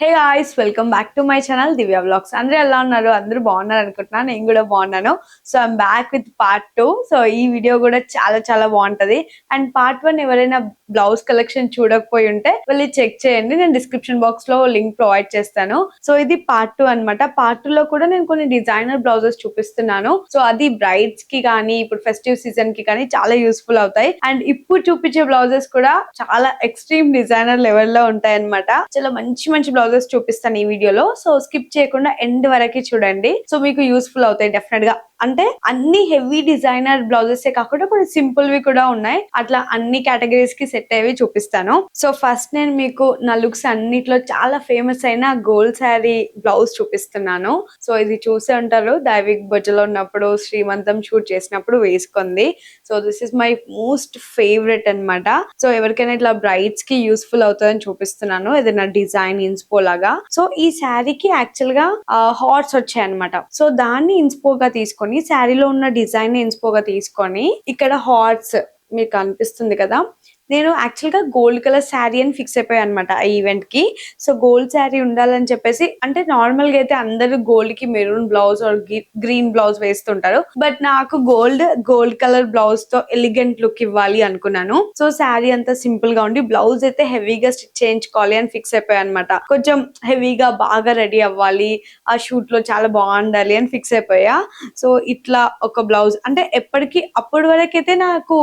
Hey guys, welcome back to my channel Divya vlogs. అందరూ ఎలా ఉన్నారు? అందరూ బాగున్నారు అనుకుంటున్నాను. నేను కూడా బాగున్నాను. So I'm back with part 2. So ఈ వీడియో కూడా చాలా చాలా బాగుంటది. అండ్ పార్ట్ 1 ఎవరైనా బ్లౌజ్ కలెక్షన్ చూడకపోయి ఉంటే వెళ్ళి చెక్ చేయండి. నేను డిస్క్రిప్షన్ బాక్స్ లో లింక్ ప్రొవైడ్ చేస్తాను. సో ఇది పార్ట్ 2 అన్నమాట. పార్ట్ 2 లో కూడా నేను కొన్ని డిజైనర్ బ్లౌజెస్ చూపిస్తున్నాను. సో అది బ్రైడ్స్ కి కానీ ఇప్పుడు ఫెస్టివ్ సీజన్ కి కానీ చాలా యూస్ఫుల్ అవుతాయి. అండ్ ఇప్పుడు చూపించే బ్లౌజెస్ కూడా చాలా ఎక్స్ట్రీమ్ డిజైనర్ లెవెల్ లో ఉంటాయి అన్నమాట. చాలా మంచి మంచి బ్లౌజెస్ చూపిస్తాను ఈ వీడియోలో. సో స్కిప్ చేయకుండా ఎండ్ వరకు చూడండి. సో మీకు యూస్ఫుల్ అవుతాయి డెఫినెట్ గా. అంటే అన్ని హెవీ డిజైనర్ బ్లౌజెస్ కాకుండా కొన్ని సింపుల్ వి కూడా ఉన్నాయి. అట్లా అన్ని కేటగిరీస్ కి సెట్ అయ్యి చూపిస్తాను. సో ఫస్ట్ నేను మీకు నా లుక్స్ అన్నిట్లో చాలా ఫేమస్ అయిన గోల్డ్ శారీ బ్లౌజ్ చూపిస్తున్నాను. సో ఇది చూసే ఉంటారు, దైవిక్ బొజ్జలో ఉన్నప్పుడు శ్రీమంతం షూట్ చేసినప్పుడు వేసుకుంది. So this is my most favourite అన్నమాట. సో ఎవరికైనా ఇట్లా బ్రైడ్స్ కి యూస్ఫుల్ అవుతుందని చూపిస్తున్నాను, ఏదైనా డిజైన్ ఇన్స్పో లాగా. సో ఈ శారీకి యాక్చువల్ గా హార్ట్స్ వచ్చాయి అనమాట. సో దాన్ని ఇన్స్పోగా తీసుకొని, శారీలో ఉన్న డిజైన్ ఇన్స్పోగా తీసుకొని, ఇక్కడ హార్ట్స్ మీకు కనిపిస్తుంది కదా, నేను యాక్చువల్ గా గోల్డ్ కలర్ శారీ అని ఫిక్స్ అయిపోయాను అనమాట ఆ ఈవెంట్ కి. సో గోల్డ్ శారీ ఉండాలని చెప్పేసి, అంటే నార్మల్ గా అయితే అందరూ గోల్డ్ కి maroon blouse or green blouse వేస్తుంటారు. బట్ నాకు గోల్డ్ కలర్ బ్లౌజ్ తో ఎలిగెంట్ లుక్ ఇవ్వాలి అనుకున్నాను. సో శారీ అంతా సింపుల్ గా ఉండి బ్లౌజ్ అయితే హెవీగా స్టిచ్ చేయించుకోవాలి అని ఫిక్స్ అయిపోయాను అనమాట. కొంచెం హెవీగా బాగా రెడీ అవ్వాలి, ఆ షూట్ లో చాలా బాగుండాలి అని ఫిక్స్ అయిపోయా. సో ఇట్లా ఒక బ్లౌజ్, అంటే ఎప్పటికీ అప్పటి వరకైతే నాకు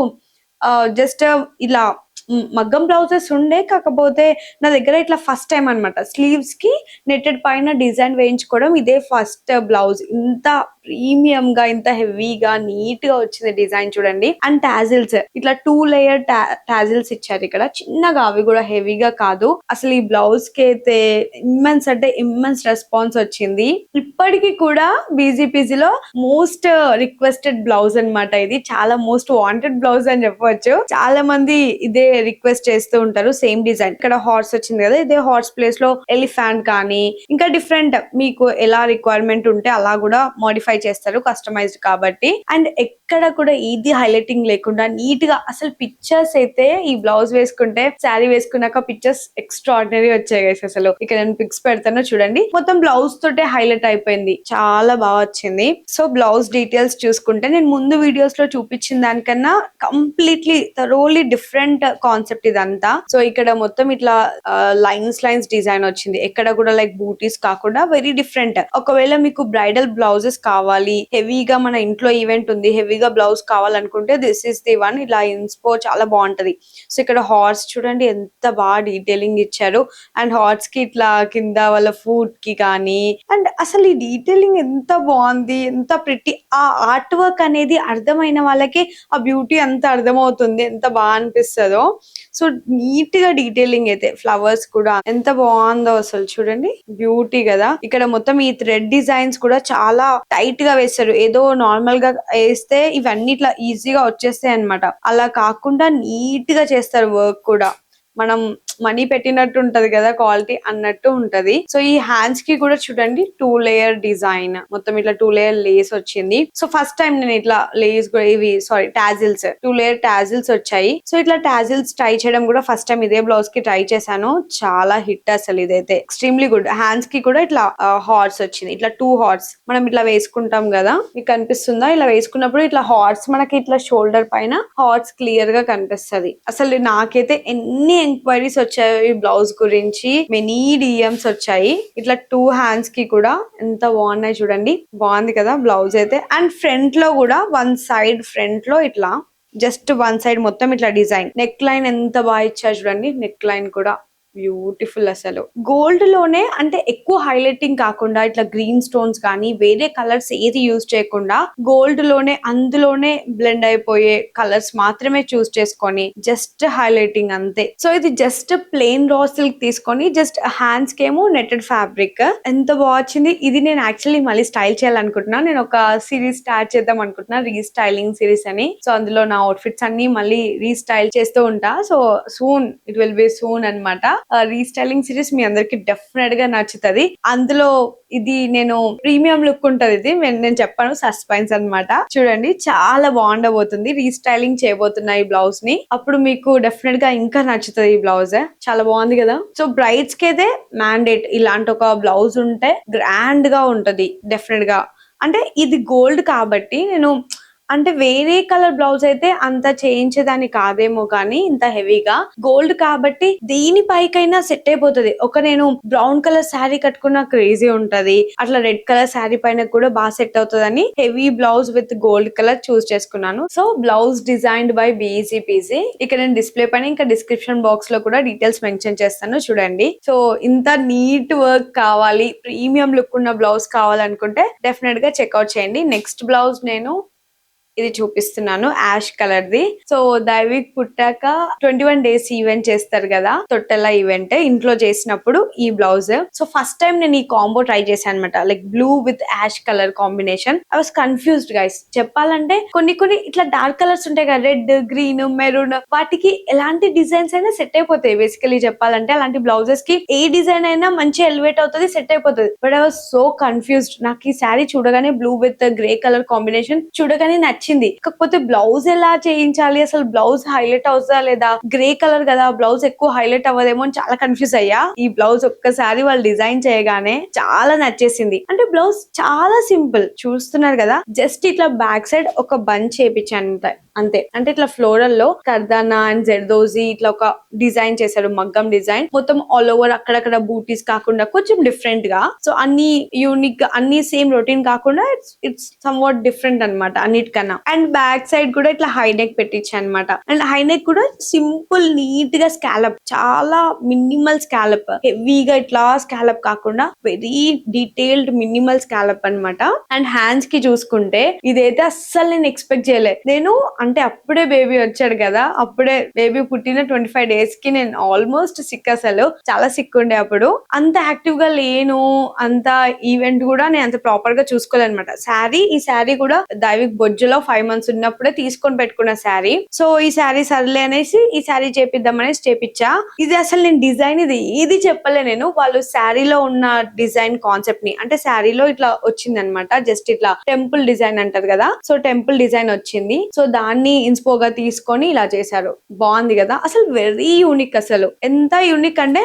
జస్ట్ ఇలా మగ్గం బ్లౌజెస్ ఉండే, కాకపోతే నా దగ్గర ఇట్లా ఫస్ట్ టైం అనమాట. స్లీవ్స్ కి నెట్టెడ్ పైన డిజైన్ వేయించుకోవడం ఇదే ఫస్ట్ బ్లౌజ్. ఇంత ప్రీమియం గా, ఇంత హెవీగా నీట్ గా వచ్చింది డిజైన్ చూడండి. అండ్ టాజిల్స్ ఇట్లా 2 లేయర్ టాజిల్స్ ఇచ్చారు ఇక్కడ, చిన్నగా, అవి కూడా హెవీగా కాదు. అసలు ఈ బ్లౌజ్ కి అయితే ఇమ్మెన్స్ అంటే ఇమ్మెన్స్ రెస్పాన్స్ వచ్చింది. ఇప్పటికీ కూడా బీజీపీజీలో మోస్ట్ రిక్వెస్టెడ్ బ్లౌజ్ అన్నమాట. ఇది చాలా మోస్ట్ వాంటెడ్ బ్లౌజ్ అని చెప్పవచ్చు. చాలా మంది ఇదే రిక్వెస్ట్ చేస్తూ ఉంటారు. సేమ్ డిజైన్ ఇక్కడ హార్స్ వచ్చింది కదా, ఇదే హార్స్ ప్లేస్ లో ఎలిఫెంట్ కానీ ఇంకా డిఫరెంట్ మీకు ఎలా రిక్వైర్మెంట్ ఉంటే అలా కూడా మోడిఫై చేస్తారు, కస్టమైజ్డ్ కాబట్టి. అండ్ ఎక్కడ కూడా ఇది హైలైటింగ్ లేకుండా నీట్ గా, అసలు పిక్చర్స్ అయితే ఈ బ్లౌజ్ వేసుకుంటే, శారీ వేసుకున్నాక పిక్చర్స్ ఎక్స్ట్రాడినరీ వచ్చాయి. అసలు ఇక్కడ నేను పిక్స్ పెడతాను చూడండి. మొత్తం బ్లౌజ్ తోటే హైలైట్ అయిపోయింది, చాలా బాగా వచ్చింది. సో బ్లౌజ్ డీటెయిల్స్ చూసుకుంటే, నేను ముందు వీడియోస్ లో చూపించిన దానికన్నా కంప్లీట్లీ థరోలీ డిఫరెంట్ కాన్సెప్ట్ ఇదంతా. సో ఇక్కడ మొత్తం ఇట్లా లైన్స్ డిజైన్ వచ్చింది. ఎక్కడ కూడా లైక్ బూటీస్ కాకుండా వెరీ డిఫరెంట్. ఒకవేళ మీకు బ్రైడల్ బ్లౌజెస్ కావాలి, హెవీగా మన ఇంట్లో ఈవెంట్ ఉంది, హెవీగా బ్లౌజ్ కావాలనుకుంటే దిస్ ఇస్ ది వన్. ఇలా ఇన్స్పో చాలా బాగుంటది. సో ఇక్కడ హార్స్ చూడండి ఎంత బాగా డీటెయిలింగ్ ఇచ్చారు. అండ్ హార్స్ కి ఇట్లా కింద వాళ్ళ ఫుడ్ కి కానీ, అండ్ అసలు ఈ డీటెయిలింగ్ ఎంత బాగుంది, ఎంత ప్రిట్టి. ఆ ఆర్ట్ వర్క్ అనేది అర్థమైన వాళ్ళకి ఆ బ్యూటీ అంత అర్థమవుతుంది, ఎంత బాగా అనిపిస్తుందో. సో నీట్ గా డీటెయిలింగ్ అయితే, ఫ్లవర్స్ కూడా ఎంత బాగుందో అసలు చూడండి, బ్యూటీ కదా. ఇక్కడ మొత్తం ఈ థ్రెడ్ డిజైన్స్ కూడా చాలా టైట్ గా వేస్తారు. ఏదో నార్మల్ గా వేస్తే ఇవన్నీ ఇట్లా ఈజీగా వచ్చేస్తాయి అన్నమాట. అలా కాకుండా నీట్ గా చేస్తారు వర్క్ కూడా. మనం మనీ పెట్టినట్టు ఉంటది కదా, క్వాలిటీ అన్నట్టు ఉంటది. సో ఈ హ్యాండ్స్ కి కూడా చూడండి 2 లేయర్ డిజైన్, మొత్తం ఇట్లా 2 లేయర్ లేస్ వచ్చింది. సో ఫస్ట్ టైం నేను ఇట్లా లేస్ ఇవి టాజిల్స్ 2 లేయర్ టాజిల్స్ వచ్చాయి. సో ఇట్లా టాజిల్స్ ట్రై చేయడం కూడా ఫస్ట్ టైం ఇదే బ్లౌజ్ కి ట్రై చేశాను. చాలా హిట్ అసలు ఇదైతే, ఎక్స్ట్రీమ్లీ గుడ్. హ్యాండ్స్ కి కూడా ఇట్లా హార్ట్స్ వచ్చింది, ఇట్లా 2 హార్ట్స్ మనం ఇట్లా వేసుకుంటాం కదా, మీకు కనిపిస్తుందా? ఇలా వేసుకున్నప్పుడు ఇట్లా హార్ట్స్ మనకి ఇట్లా షోల్డర్ పైన హార్ట్స్ క్లియర్ గా కనిపిస్తది. అసలు నాకైతే ఎన్ని ఎంక్వైరీస్ వచ్చాయి ఈ బ్లౌజ్ గురించి, మెనీ డిఎమ్స్ వచ్చాయి. ఇట్లా 2 హ్యాండ్స్ కి కూడా ఎంత బాగున్నాయి చూడండి, బాగుంది కదా బ్లౌజ్ అయితే. అండ్ ఫ్రంట్ లో కూడా వన్ సైడ్, ఫ్రంట్ లో ఇట్లా జస్ట్ వన్ సైడ్ మొత్తం ఇట్లా డిజైన్. నెక్ లైన్ ఎంత బాగా ఇచ్చారు చూడండి, నెక్ లైన్ కూడా బ్యూటిఫుల్. అసలు గోల్డ్ లోనే అంటే ఎక్కువ హైలైటింగ్ కాకుండా, ఇట్లా గ్రీన్ స్టోన్స్ కానీ వేరే కలర్స్ ఏది యూజ్ చేయకుండా, గోల్డ్ లోనే అందులోనే బ్లెండ్ అయిపోయే కలర్స్ మాత్రమే చూస్ చేసుకొని జస్ట్ హైలైటింగ్ అంతే. సో ఇది జస్ట్ ప్లెయిన్ రా సిల్క్ తీసుకొని జస్ట్ హ్యాండ్స్ కేమో నెట్టెడ్ ఫ్యాబ్రిక్. ఎంత బాగా వచ్చింది. ఇది నేను యాక్చువల్లీ మళ్ళీ స్టైల్ చేయాలనుకుంటున్నా. నేను ఒక సిరీస్ స్టార్ట్ చేద్దాం అనుకుంటున్నా, రీస్టైలింగ్ సిరీస్ అని. సో అందులో నా అవుట్ఫిట్స్ అన్ని మళ్ళీ రీస్టైల్ చేస్తూ ఉంటా. So soon, it will be soon అన్నమాట. రీస్టైలింగ్ సిరీస్ మీ అందరికి డెఫినెట్ గా నచ్చుతది. అందులో ఇది నేను ప్రీమియం లుక్ ఉంటది. ఇది నేను చెప్పాను, సస్పెన్స్ అన్నమాట. చూడండి చాలా బాగుండబోతుంది. రీస్టైలింగ్ చేయబోతున్నా ఈ బ్లౌజ్ ని. అప్పుడు మీకు డెఫినెట్ గా ఇంకా నచ్చుతుంది ఈ బ్లౌజ్. చాలా బాగుంది కదా. సో బ్రైడ్స్ కి అయితే మ్యాండేట్ ఇలాంటి ఒక బ్లౌజ్ ఉంటే గ్రాండ్ గా ఉంటది డెఫినెట్ గా. అంటే ఇది గోల్డ్ కాబట్టి నేను అంటే వేరే కలర్ బ్లౌజ్ అయితే అంత చేయించేదాన్ని కాదేమో, కానీ ఇంత హెవీగా గోల్డ్ కాబట్టి దేనిపైకైనా సెట్ అయిపోతుంది. ఒక నేను బ్రౌన్ కలర్ శారీ కట్టుకున్న క్రేజీ ఉంటది, అట్లా రెడ్ కలర్ శారీ పైన కూడా బాగా సెట్ అవుతుందని heavy blouse with gold colour choose చేసుకున్నాను. So blouse designed by BECPC. ఇక్కడ నేను డిస్ప్లే పైన ఇంకా డిస్క్రిప్షన్ బాక్స్ లో కూడా డీటెయిల్స్ మెన్షన్ చేస్తాను చూడండి. సో ఇంత నీట్ వర్క్ కావాలి, ప్రీమియం లుక్ ఉన్న బ్లౌజ్ కావాలనుకుంటే డెఫినెట్ గా చెక్అవుట్ చేయండి. నెక్స్ట్ బ్లౌజ్ నేను ఇది చూపిస్తున్నాను, ash colour the. So Daivik పుట్టాక 21 days ఈవెంట్ చేస్తారు కదా, తొట్టెల ఈవెంట్ ఇంట్లో చేసినప్పుడు ఈ బ్లౌజ్. సో ఫస్ట్ టైం నేను ఈ కాంబో ట్రై చేశాను అనమాట, like blue with ash colour combination. I was confused guys. చెప్పాలంటే కొన్ని ఇట్లా డార్క్ కలర్స్ ఉంటాయి కదా, రెడ్, గ్రీన్, మెరూన్, వాటికి ఎలాంటి డిజైన్స్ అయినా సెట్ అయిపోతాయి. బేసికలీ చెప్పాలంటే అలాంటి బ్లౌజెస్ కి ఏ డిజైన్ అయినా మంచి ఎలివేట్ అవుతుంది, సెట్ అయిపోతుంది. But I was so confused. నాకు ఈ శారీ చూడగానే blue with grey colour combination చూడగానే నచ్చింది. కాకపోతే బ్లౌజ్ ఎలా చేయించాలి, అసలు బ్లౌజ్ హైలైట్ అవుతుందా లేదా, గ్రే కలర్ కదా బ్లౌజ్ ఎక్కువ హైలైట్ అవ్వదేమో అని చాలా కన్ఫ్యూజ్ అయ్యా. ఈ బ్లౌజ్ ఒక్కసారి వాళ్ళు డిజైన్ చేయగానే చాలా నచ్చేసింది. అంటే బ్లౌజ్ చాలా సింపుల్, చూస్తున్నారు కదా, జస్ట్ ఇట్లా బ్యాక్ సైడ్ ఒక బంచ్ చేయించాను అంతే. అంటే ఇట్లా ఫ్లోరల్ లో కర్దానా అండ్ జెర్దోజీ ఇట్లా ఒక డిజైన్ చేశాడు, మగ్గం డిజైన్ మొత్తం ఆల్ ఓవర్. అక్కడక్కడ బూటీస్ కాకుండా కొంచెం డిఫరెంట్ గా, సో అన్ని యూనిక్ గా, అన్ని సేమ్ రొటీన్ కాకుండా ఇట్స్ సమ్ వాట్ డిఫరెంట్ అనమాట అన్నిటికన్నా. అండ్ బ్యాక్ సైడ్ కూడా ఇట్లా హై నెక్ పెట్టించా అనమాట. అండ్ హై నెక్ కూడా సింపుల్ నీట్ గా స్కాలప్, చాలా మినిమల్ స్కాలప్, హెవీగా ఇట్లా స్కాలప్ కాకుండా వెరీ డీటెయిల్డ్ మినిమల్ స్కాలప్ అనమాట. అండ్ హ్యాండ్స్ కి చూసుకుంటే ఇదైతే అస్సలు నేను ఎక్స్పెక్ట్ చేయలేదు. నేను అంటే అప్పుడే బేబీ వచ్చాడు కదా, అప్పుడే బేబీ పుట్టిన 25 days కి నేను ఆల్మోస్ట్ సిక్, అసలు చాలా సిక్ ఉండే. అప్పుడు అంత యాక్టివ్ గా లేను, అంత ఈవెంట్ కూడా నేను అంత ప్రాపర్ గా చూసుకోలేదు అనమాట. ఈ శారీ కూడా దైవిక్ బొజ్జులో 5 months ఉన్నప్పుడే తీసుకొని పెట్టుకున్న శారీ. సో ఈ శారీ సర్లే అనేసి ఈ శారీ చేపిద్దాం అనేసి చేపిచ్చా. ఇది అసలు నేను డిజైన్ ఇది ఏది చెప్పలే నేను, వాళ్ళు శారీలో ఉన్న డిజైన్ కాన్సెప్ట్ ని, అంటే శారీలో ఇట్లా వచ్చింది అనమాట, జస్ట్ ఇట్లా టెంపుల్ డిజైన్ అంటది కదా, సో టెంపుల్ డిజైన్ వచ్చింది. సో దాన్ని ఇన్స్పోగా తీసుకొని ఇలా చేశారు. బాగుంది కదా, అసలు వెరీ యూనిక్. అసలు ఎంత యూనిక్ అంటే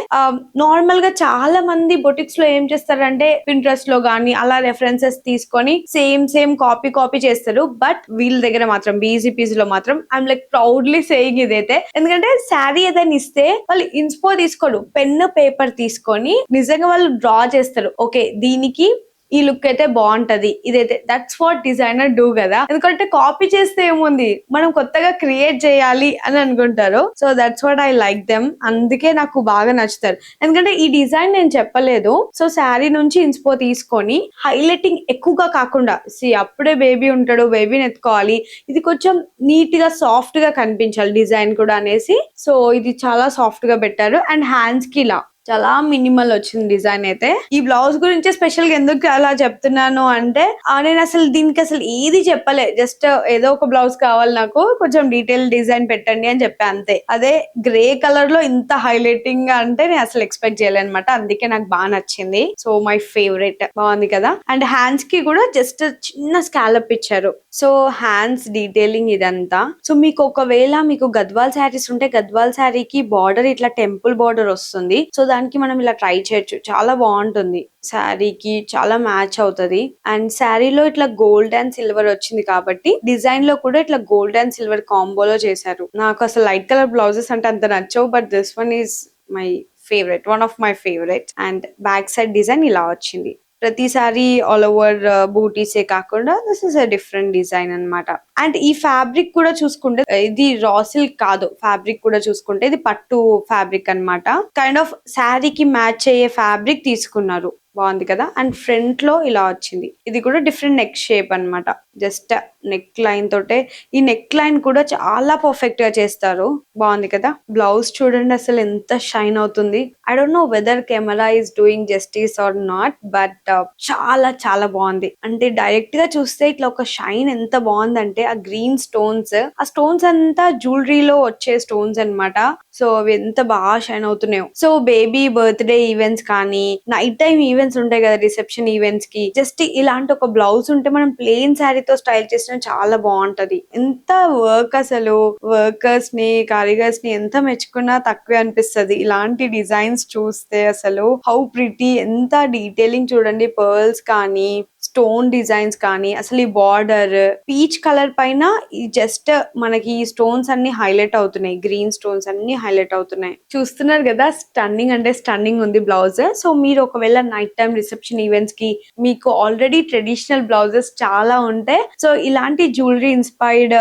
నార్మల్ గా చాలా మంది బొటిక్స్ లో ఏం చేస్తారంటే పింట్రెస్ట్ లో గానీ అలా రెఫరెన్సెస్ తీసుకొని సేమ్ కాపీ చేస్తారు. బట్ వీళ్ళ దగ్గర మాత్రం BECPC లో మాత్రం ఐఎమ్ లైక్ ప్రౌడ్లీ సేయింగ్ ఇదైతే. ఎందుకంటే శారీ ఏదైనా ఇస్తే వాళ్ళు ఇన్స్పో తీసుకోడు, పెన్ పేపర్ తీసుకొని నిజంగా వాళ్ళు డ్రా చేస్తారు. ఓకే దీనికి ఈ లుక్ అయితే బాగుంటది, ఇదైతే దట్స్ వాట్ డిజైనర్ డూ కదా. ఎందుకంటే కాపీ చేస్తే ఏముంది, మనం కొత్తగా క్రియేట్ చేయాలి అని అనుకుంటారు. So that's what I like them. అందుకే నాకు బాగా నచ్చుతారు. ఎందుకంటే ఈ డిజైన్ నేను చెప్పలేదు, సో శారీ నుంచి ఇన్స్పో తీసుకొని హైలైటింగ్ ఎక్కువగా కాకుండా, అప్పుడే బేబీ ఉంటాడు, బేబీని ఎత్తుకోవాలి, ఇది కొంచెం నీట్ గా సాఫ్ట్ గా కనిపించాలి డిజైన్ కూడా అనేసి, సో ఇది చాలా సాఫ్ట్ గా పెట్టారు. అండ్ హ్యాండ్స్ కి ఇలా చాలా మినిమల్ వచ్చింది డిజైన్ అయితే. ఈ బ్లౌజ్ గురించి స్పెషల్ గా ఎందుకు అలా చెప్తున్నాను అంటే నేను అసలు దీనికి అసలు ఏది చెప్పలే, జస్ట్ ఏదో ఒక బ్లౌజ్ కావాలి నాకు, కొంచెం డీటెయిల్ డిజైన్ పెట్టండి అని చెప్పా అంతే. అదే గ్రే కలర్ లో ఇంత హైలైటింగ్ గా అంటే నేను అసలు ఎక్స్పెక్ట్ చేయలేదు అనమాట. అందుకే నాకు బాగా నచ్చింది. సో మై ఫేవరెట్, బాగుంది కదా. అండ్ హ్యాండ్స్ కి కూడా జస్ట్ చిన్న స్కాలప్ ఇచ్చారు. సో హ్యాండ్స్ డీటెయిలింగ్ ఇదంతా. సో మీకు ఒకవేళ మీకు గద్వాల్ శారీస్ ఉంటే గద్వాల్ శారీకి బార్డర్ ఇట్లా టెంపుల్ బార్డర్ వస్తుంది. సో దానికి మనం ఇలా ట్రై చేయొచ్చు, చాలా బాగుంటుంది, శారీకి చాలా మ్యాచ్ అవుతుంది. అండ్ శారీలో ఇట్లా గోల్డ్ అండ్ సిల్వర్ వచ్చింది కాబట్టి డిజైన్ లో కూడా ఇట్లా గోల్డ్ అండ్ సిల్వర్ కాంబోలో చేశారు. నాకు అసలు లైట్ కలర్ బ్లౌజెస్ అంటే అంత నచ్చవు, but this one is my favourite, one of my favourite. And back side design ఇలా వచ్చింది. ప్రతిసారి ఆల్ ఓవర్ బూటీసే కాకుండా this is a different design అన్నమాట. అండ్ ఈ ఫ్యాబ్రిక్ కూడా చూసుకుంటే ఇది రా సిల్క్ కాదు, ఫ్యాబ్రిక్ కూడా చూసుకుంటే ఇది పట్టు ఫ్యాబ్రిక్ అన్నమాట. కైండ్ ఆఫ్ శారీకి మ్యాచ్ అయ్యే ఫ్యాబ్రిక్ తీసుకున్నారు, బాగుంది కదా. అండ్ ఫ్రంట్ లో ఇలా వచ్చింది, ఇది కూడా డిఫరెంట్ నెక్ షేప్ అన్నమాట. జస్ట్ నెక్ లైన్ తోటే, ఈ నెక్ లైన్ కూడా చాలా పర్ఫెక్ట్ గా చేస్తారు. బాగుంది కదా. బ్లౌజ్ చూడండి అసలు ఎంత షైన్ అవుతుంది. I don't know whether camera is doing justice R not, but చాలా చాలా బాగుంది. అంటే డైరెక్ట్ గా చూస్తే ఇట్లా ఒక షైన్ ఎంత బాగుందంటే, ఆ గ్రీన్ స్టోన్స్, ఆ స్టోన్స్ అంతా జ్యువెలరీలో వచ్చే స్టోన్స్ అన్నమాట. సో అవి ఎంత బాగా షైన్ అవుతున్నాయో. సో బేబీ బర్త్డే ఈవెంట్స్ కానీ, నైట్ టైం ఈవెంట్స్ ఉంటాయి కదా, రిసెప్షన్ ఈవెంట్స్ కి జస్ట్ ఇలాంటి ఒక బ్లౌజ్ ఉంటే మనం ప్లెయిన్ శారీతో స్టైల్ చేసిన చాలా బాగుంటది. ఎంత వర్క్, అసలు వర్కర్స్ ని, కారిగర్స్ ని ఎంత మెచ్చుకున్నా తక్కువే అనిపిస్తది. ఇలాంటి డిజైన్స్ చూస్తే అసలు హౌ ప్రిటీ, ఎంత డీటెయిలింగ్ చూడండి. పర్ల్స్ కానీ, స్టోన్ డిజైన్స్ కానీ, అసలు ఈ బార్డర్ పీచ్ కలర్ పైన ఈ జస్ట్ మనకి ఈ స్టోన్స్ అన్ని హైలైట్ అవుతున్నాయి. గ్రీన్ స్టోన్స్ అన్ని హైలైట్ అవుతున్నాయి. చూస్తున్నారు కదా, స్టన్నింగ్ అంటే స్టన్నింగ్ ఉంది బ్లౌజ్. సో మీరు ఒకవేళ నైట్ టైం రిసెప్షన్ ఈవెంట్స్ కి మీకు ఆల్రెడీ ట్రెడిషనల్ బ్లౌజెస్ చాలా ఉంటాయి, సో ఇలాంటి jewellery inspired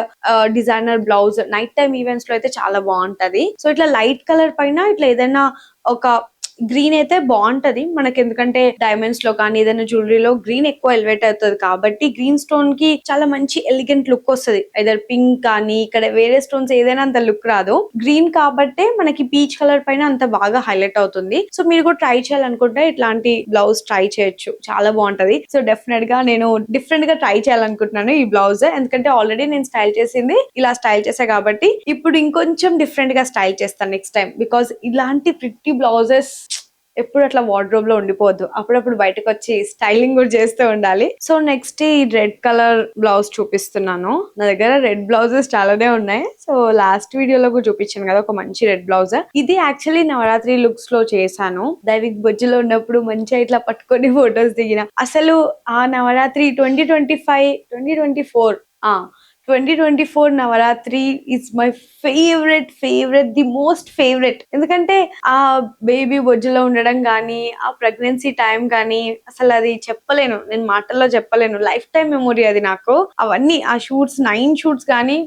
designer blouse night time events లో అయితే చాలా బాగుంటది. సో ఇట్లా లైట్ కలర్ పైన ఇట్లా ఏదైనా ఒక గ్రీన్ అయితే బాగుంటది మనకి, ఎందుకంటే డైమండ్స్ లో కానీ ఏదైనా జ్యువెలరీలో గ్రీన్ ఎక్కువ ఎలివేట్ అవుతుంది కాబట్టి గ్రీన్ స్టోన్ కి చాలా మంచి ఎలిగెంట్ లుక్ వస్తుంది. ఐదర్ పింక్ కానీ, ఇక్కడ వేరే స్టోన్స్ ఏదైనా అంత లుక్ రాదు. గ్రీన్ కాబట్టే మనకి పీచ్ కలర్ పైన అంత బాగా హైలైట్ అవుతుంది. సో మీరు కూడా ట్రై చేయాలనుకుంటే ఇట్లాంటి బ్లౌజ్ ట్రై చేయొచ్చు, చాలా బాగుంటది. సో డెఫినెట్ గా నేను డిఫరెంట్ గా ట్రై చేయాలనుకుంటున్నాను ఈ బ్లౌజ్, ఎందుకంటే ఆల్రెడీ నేను స్టైల్ చేసింది ఇలా స్టైల్ చేసా కాబట్టి ఇప్పుడు ఇంకొంచెం డిఫరెంట్ గా స్టైల్ చేస్తాను నెక్స్ట్ టైం. బికాస్ ఇలాంటి ప్రిట్టి బ్లౌజెస్ ఎప్పుడు అట్లా వార్డ్రోబ్ లో ఉండిపోద్దు, అప్పుడప్పుడు బయటకు వచ్చి స్టైలింగ్ కూడా చేస్తూ ఉండాలి. సో నెక్స్ట్ ఈ రెడ్ కలర్ బ్లౌజ్ చూపిస్తున్నాను. నా దగ్గర రెడ్ బ్లౌజెస్ చాలానే ఉన్నాయి. సో లాస్ట్ వీడియోలో కూడా చూపించాను కదా ఒక మంచి రెడ్ బ్లౌజ్. ఇది యాక్చువల్లీ నవరాత్రి లుక్స్ లో చేశాను. దైవిక్ బొజ్జులో ఉన్నప్పుడు మంచిగా ఇట్లా పట్టుకొని ఫొటోస్ దిగిన. అసలు ఆ Navratri 2024 Navratri is my favourite the most favourite. ఎందుకంటే ఆ బేబీ బొజ్జులో ఉండడం కానీ, ఆ ప్రెగ్నెన్సీ టైం కానీ, అసలు అది చెప్పలేను, నేను మాటల్లో చెప్పలేను. లైఫ్ టైం మెమొరీ అది నాకు. అవన్నీ ఆ షూట్స్ 9 షూట్స్ కానీ,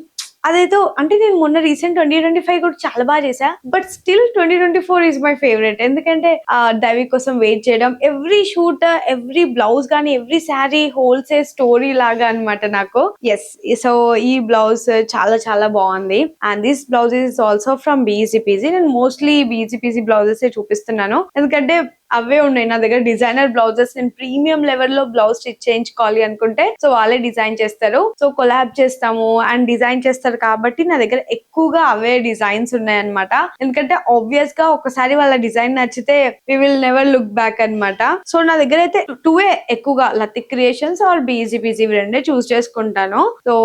అదేదో అంటే నేను మొన్న రీసెంట్ 2025 కూడా చాలా బాగా చేశా, but still 2024 is my favourite. ఎందుకంటే ఆ డైవీ కోసం వెయిట్ చేయడం, ఎవ్రీ షూట్, ఎవ్రీ బ్లౌజ్ కానీ, ఎవ్రీ శారీ హోల్సేల్ స్టోరీ లాగా అన్నమాట నాకు. ఎస్, సో ఈ బ్లౌజ్ చాలా చాలా బాగుంది. And this blouse is also from BGPG. నేను మోస్ట్లీ బీజీపీజీ బ్లౌజెస్ చూపిస్తున్నాను, ఎందుకంటే అవే ఉన్నాయి నా దగ్గర డిజైనర్ బ్లౌజెస్. నేను ప్రీమియం లెవెల్ లో బ్లౌజ్ స్టిచ్ చేయించుకోవాలి అనుకుంటే సో వాళ్ళే డిజైన్ చేస్తారు. సో కొలాబ్ చేస్తాము అండ్ డిజైన్ చేస్తారు కాబట్టి నా దగ్గర ఎక్కువగా అవే డిజైన్స్ ఉన్నాయన్నమాట. ఎందుకంటే ఆబ్వియస్ గా ఒకసారి వాళ్ళ డిజైన్ నచ్చితే we will never look back అన్నమాట. సో నా దగ్గర అయితే 2 ఎక్కువగా, లతిక్ క్రియేషన్స్ ఆర్ బీజీపీజీ రెండే చూస్ చేసుకుంటాను. సో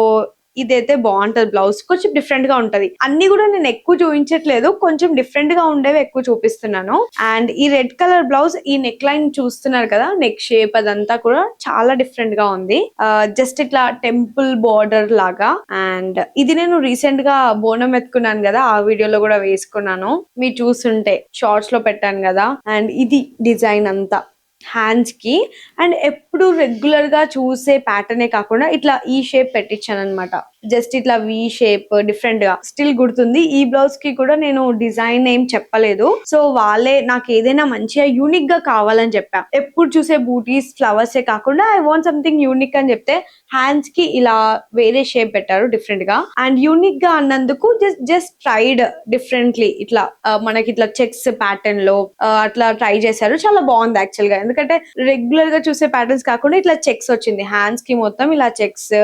ఇదైతే బాగుంటది. బ్లౌజ్ కొంచెం డిఫరెంట్ గా ఉంటది. అన్ని కూడా నేను ఎక్కువ చూపించట్లేదు, కొంచెం డిఫరెంట్ గా ఉండేవి ఎక్కువ చూపిస్తున్నాను. అండ్ ఈ రెడ్ కలర్ బ్లౌజ్, ఈ నెక్ లైన్ చూస్తున్నారు కదా, నెక్ షేప్ అదంతా కూడా చాలా డిఫరెంట్ గా ఉంది. జస్ట్ ఇట్లా టెంపుల్ బార్డర్ లాగా. అండ్ ఇది నేను రీసెంట్ గా బోనం ఎత్తుకున్నాను కదా, ఆ వీడియోలో కూడా వేసుకున్నాను, మీరు చూస్తుంటే షార్ట్స్ లో పెట్టాను కదా. అండ్ ఇది డిజైన్ అంతా హ్యాండ్స్ కి, అండ్ ఎప్పుడు రెగ్యులర్ గా చూసే ప్యాటర్నే కాకుండా ఇట్లా ఈ షేప్ పెట్టించాను అనమాట. జస్ట్ ఇట్లా వి షేప్ డిఫరెంట్ గా స్టిల్ గుర్తుంది. ఈ బ్లౌజ్ కి కూడా నేను డిజైన్ ఏం చెప్పలేదు. సో వాళ్ళే నాకు ఏదైనా మంచిగా యూనిక్ గా కావాలని చెప్పా. ఎప్పుడు చూసే బూటీస్, ఫ్లవర్స్ ఏ కాకుండా ఐ వాంట్ సంథింగ్ యూనిక్ అని చెప్తే హ్యాండ్స్ కి ఇలా వేరే షేప్ పెట్టారు డిఫరెంట్ గా. అండ్ యూనిక్ గా అన్నందుకు జస్ట్ ట్రైడ్ డిఫరెంట్లీ, ఇట్లా మనకి ఇట్లా చెక్స్ ప్యాటర్న్ లో అట్లా ట్రై చేశారు. చాలా బాగుంది యాక్చువల్ గా, ఎందుకంటే రెగ్యులర్ గా చూసే ప్యాటర్న్స్ కాకుండా ఇట్లా చెక్స్ వచ్చింది హ్యాండ్స్ కి, మొత్తం ఇలా చెక్స్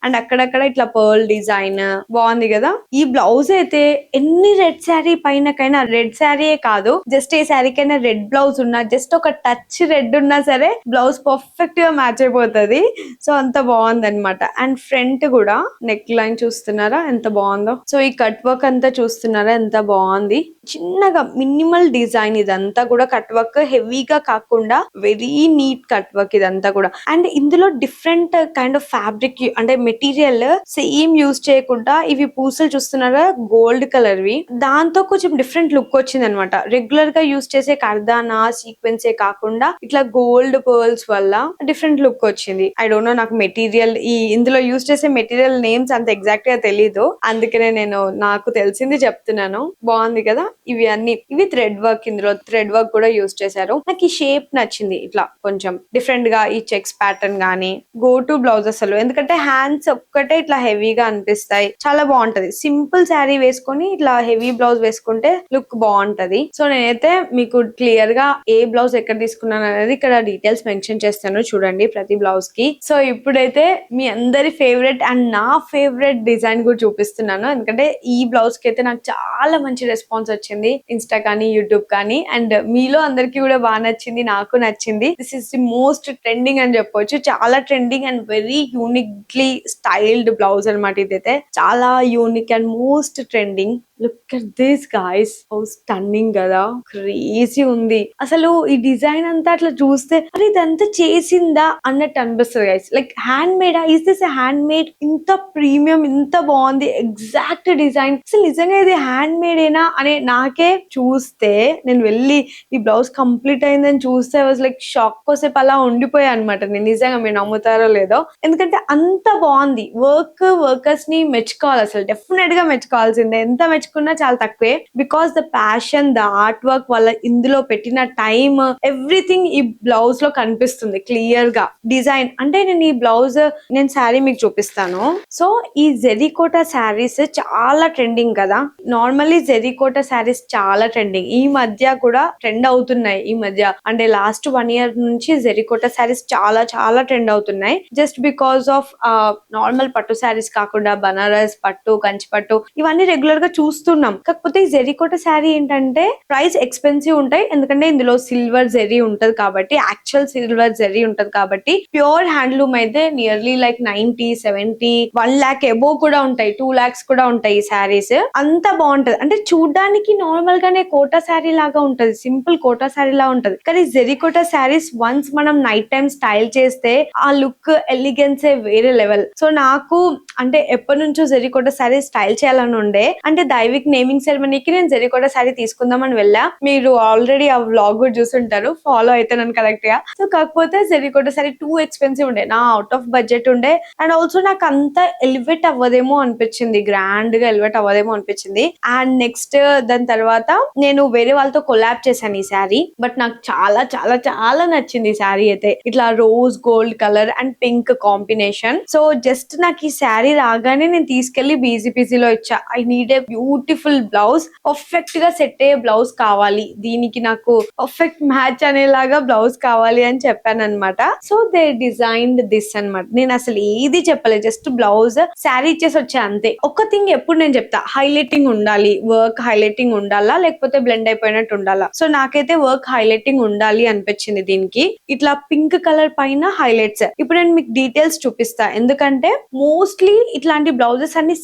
అండ్ అక్కడక్కడ ఇట్లా పర్ల్ డిజైన్ బాగుంది కదా. ఈ బ్లౌజ్ అయితే ఎన్ని రెడ్ శారీ పైనకైనా, రెడ్ శారీయే కాదు జస్ట్ ఏ శారీకైనా రెడ్ బ్లౌజ్ ఉన్నా, జస్ట్ ఒక టచ్ రెడ్ ఉన్నా సరే బ్లౌజ్ పర్ఫెక్ట్ గా మ్యాచ్ అయిపోతుంది. సో అంత బాగుంది అనమాట. అండ్ ఫ్రంట్ కూడా నెక్ లైన్ చూస్తున్నారా ఎంత బాగుందో. సో ఈ కట్ వర్క్ అంతా చూస్తున్నారా ఎంత బాగుంది. చిన్నగా మినిమల్ డిజైన్, ఇదంతా కూడా కట్ వర్క్, హెవీగా కాకుండా వెరీ నీట్ కట్ వర్క్ ఇదంతా కూడా. అండ్ ఇందులో డిఫరెంట్ కైండ్ ఆఫ్ ఫ్యాబ్రిక్ అంటే మెటీరియల్ సేమ్ యూజ్ చేయకుండా ఇవి పూసలు చూస్తున్నారా గోల్డ్ కలర్ వి, దాంతో కొంచెం డిఫరెంట్ లుక్ వచ్చింది అనమాట. రెగ్యులర్ గా యూజ్ చేసే కర్దానా సీక్వెన్సే కాకుండా ఇట్లా గోల్డ్ పర్ల్స్ వల్ల డిఫరెంట్ లుక్ వచ్చింది. ఐ డోంట్ నో, నాకు మెటీరియల్ ఇందులో యూజ్ చేసే మెటీరియల్ నేమ్స్ అంత ఎగ్జాక్ట్ గా తెలీదు, అందుకనే నేను నాకు తెలిసింది చెప్తున్నాను. బాగుంది కదా. ఇవి థ్రెడ్ వర్క్, ఇందులో థ్రెడ్ వర్క్ కూడా యూజ్ చేశారు. నాకు ఈ షేప్ నచ్చింది, ఇట్లా కొంచెం డిఫరెంట్ గా ఈ చెక్స్ ప్యాటర్న్ గానీ. గో టు బ్లౌజ్ అసలు, ఎందుకంటే హ్యాండ్స్ ఒక్కటే ఇట్లా హెవీగా అనిపిస్తాయి, చాలా బాగుంటది. సింపుల్ శారీ వేసుకొని ఇట్లా హెవీ బ్లౌజ్ వేసుకుంటే లుక్ బాగుంటది. సో నేనైతే మీకు క్లియర్ గా ఏ బ్లౌజ్ ఎక్కడ తీసుకున్నాను అనేది ఇక్కడ డీటెయిల్స్ మెన్షన్ చేస్తాను చూడండి ప్రతి బ్లౌజ్ కి. సో ఇప్పుడైతే మీ అందరి ఫేవరెట్ అండ్ నా ఫేవరెట్ డిజైన్ కూడా చూపిస్తున్నాను, ఎందుకంటే ఈ బ్లౌజ్ కి అయితే నాకు చాలా మంచి రెస్పాన్స్ వచ్చింది ఇన్స్టా కానీ యూట్యూబ్ కానీ. అండ్ మీలో అందరికి కూడా బాగా నచ్చింది, నాకు నచ్చింది. This is the most trending అని చెప్పొచ్చు, చాలా trending and very uniquely styled blouse అనమాట. ఇదైతే చాలా unique and most trending. Look at this guys, how stunning కదా, క్రేజీ ఉంది అసలు. ఈ డిజైన్ అంతా అట్లా చూస్తే అరే ఇదంతా చేసిందా అన్నట్టు అనిపిస్తుంది guys. Like hand Meda, is this hand made? ఇంత ప్రీమియం, ఇంత బాగుంది ఎగ్జాక్ట్ డిజైన్. అసలు నిజంగా ఇది హ్యాండ్ మేడేనా అని నాకే చూస్తే, నేను వెళ్ళి ఈ బ్లౌజ్ కంప్లీట్ అయిందని చూస్తే వాజ్ లైక్ షాక్. కోసేపు అలా ఉండిపోయా అనమాట నేను, నిజంగా మీరు నమ్ముతారో లేదో, ఎందుకంటే అంత బాగుంది. వర్కర్స్ ని మెచ్చుకోవాలి, అసలు డెఫినెట్ గా మెచ్చుకోవాల్సిందే. ఎంత మెచ్చుకున్నా చాలా తక్కువే, because the passion, the art work వల్ల ఇందులో పెట్టిన టైమ్, ఎవ్రీథింగ్ ఈ బ్లౌజ్ లో కనిపిస్తుంది క్లియర్ గా. డిజైన్ అంటే నేను శారీ మీకు చూపిస్తాను. సో ఈ జెరీకోటా శారీస్ చాలా ట్రెండింగ్ కదా. నార్మల్లీ జెరీకోటా శారీస్ చాలా ట్రెండింగ్, ఈ మధ్య కూడా ట్రెండ్ అవుతున్నాయి. ఈ మధ్య అంటే లాస్ట్ 1 year నుంచి జెరీకోటా శారీస్ చాలా చాలా ట్రెండ్ అవుతున్నాయి. జస్ట్ బికాస్ ఆఫ్ నార్మల్ పట్టు శారీస్ కాకుండా బనారస్ పట్టు, కంచి పట్టు ఇవన్నీ రెగ్యులర్ గా చూస్తున్నాం. కాకపోతే ఈ జెరీకోటా శారీ ఏంటంటే ప్రైస్ ఎక్స్పెన్సివ్ ఉంటాయి, ఎందుకంటే ఇందులో సిల్వర్ జెరీ ఉంటది కాబట్టి, యాక్చువల్ సిల్వర్ జెరీ ఉంటది కాబట్టి. ప్యూర్ హ్యాండ్లూమ్ అయితే నియర్లీ లైక్ 90, 70, 1 lakh ఎబో కూడా ఉంటాయి, 2 lakhs కూడా ఉంటాయి ఈ శారీస్. అంత బాగుంటది అంటే చూడ్డానికి నార్మల్ గానే కోటా శారీ లాగా ఉంటది, సింపుల్ కోటా శారీ లా ఉంటది. కానీ జెరీకోటా శారీస్ వన్స్ మనం నైట్ టైం స్టైల్ చేస్తే ఆ లుక్ ఎలిగెన్స్ వేరే లెవెల్. సో నాకు అంటే ఎప్పటి నుంచో జెరీకోటా శారీ స్టైల్ చేయాలని ఉండే. అంటే దైవిక్ నేమింగ్ సెరమనీకి నేను జెరీకోటా శారీ తీసుకుందామని వెళ్ళా, మీరు ఆల్రెడీ ఆ వ్లాగ్ కూడా చూసుంటారు, ఫాలో అయితే నన్ను కరెక్ట్ గా. సో కాకపోతే జెరీకోటా శారీ టూ ఎక్స్పెన్సివ్ ఉండే, నా అవుట్ ఆఫ్ బడ్జెట్ ఉండే. అండ్ ఆల్సో నాకు అంత ఎలివేట్ అవ్వదేమో అనిపించింది, గ్రాండ్ గా ఎలివేట్ అవ్వదేమో అనిపించింది. అండ్ నెక్స్ట్ దాని తర్వాత నేను వేరే వాళ్ళతో కొలాబ్ చేశాను ఈ శారీ, బట్ నాకు చాలా చాలా చాలా నచ్చింది ఈ శారీ అయితే. ఇట్లా rose gold colour and pink combination. So just నాకు ఈ శారీ రాగానే నేను తీసుకెళ్లి బీజీపీసీలో ఇచ్చా. I need a beautiful blouse, perfect గా సెట్ అయ్యే బ్లౌజ్ కావాలి, దీనికి నాకు పర్ఫెక్ట్ మ్యాచ్ అనేలాగా బ్లౌజ్ కావాలి అని చెప్పాను అనమాట. సో దే డిజైన్డ్ దిస్ అనమాట. నేను అసలు ఏది చెప్పలేదు, జస్ట్ బ్లౌజ్ శారీ ఇచ్చేసి వచ్చా అంతే. ఒక్క థింగ్ ఎప్పుడు నేను చెప్తా, హైలైటింగ్ ఉండాలి, వర్క్ హైలైటింగ్ ఉండాలా లేకపోతే బ్లెండ్ అయిపోయినట్టు ఉండాలా. సో నాకైతే వర్క్ హైలైటింగ్ ఉండాలి అనిపించింది దీనికి. ఇట్లా పింక్ కలర్ పైన హైలైట్స్. ఇప్పుడు నేను మీకు డీటెయిల్స్ చూపిస్తా, ఎందుకంటే మోస్ట్లీ ఇట్లాంటి బ్లౌజెస్ అన్ని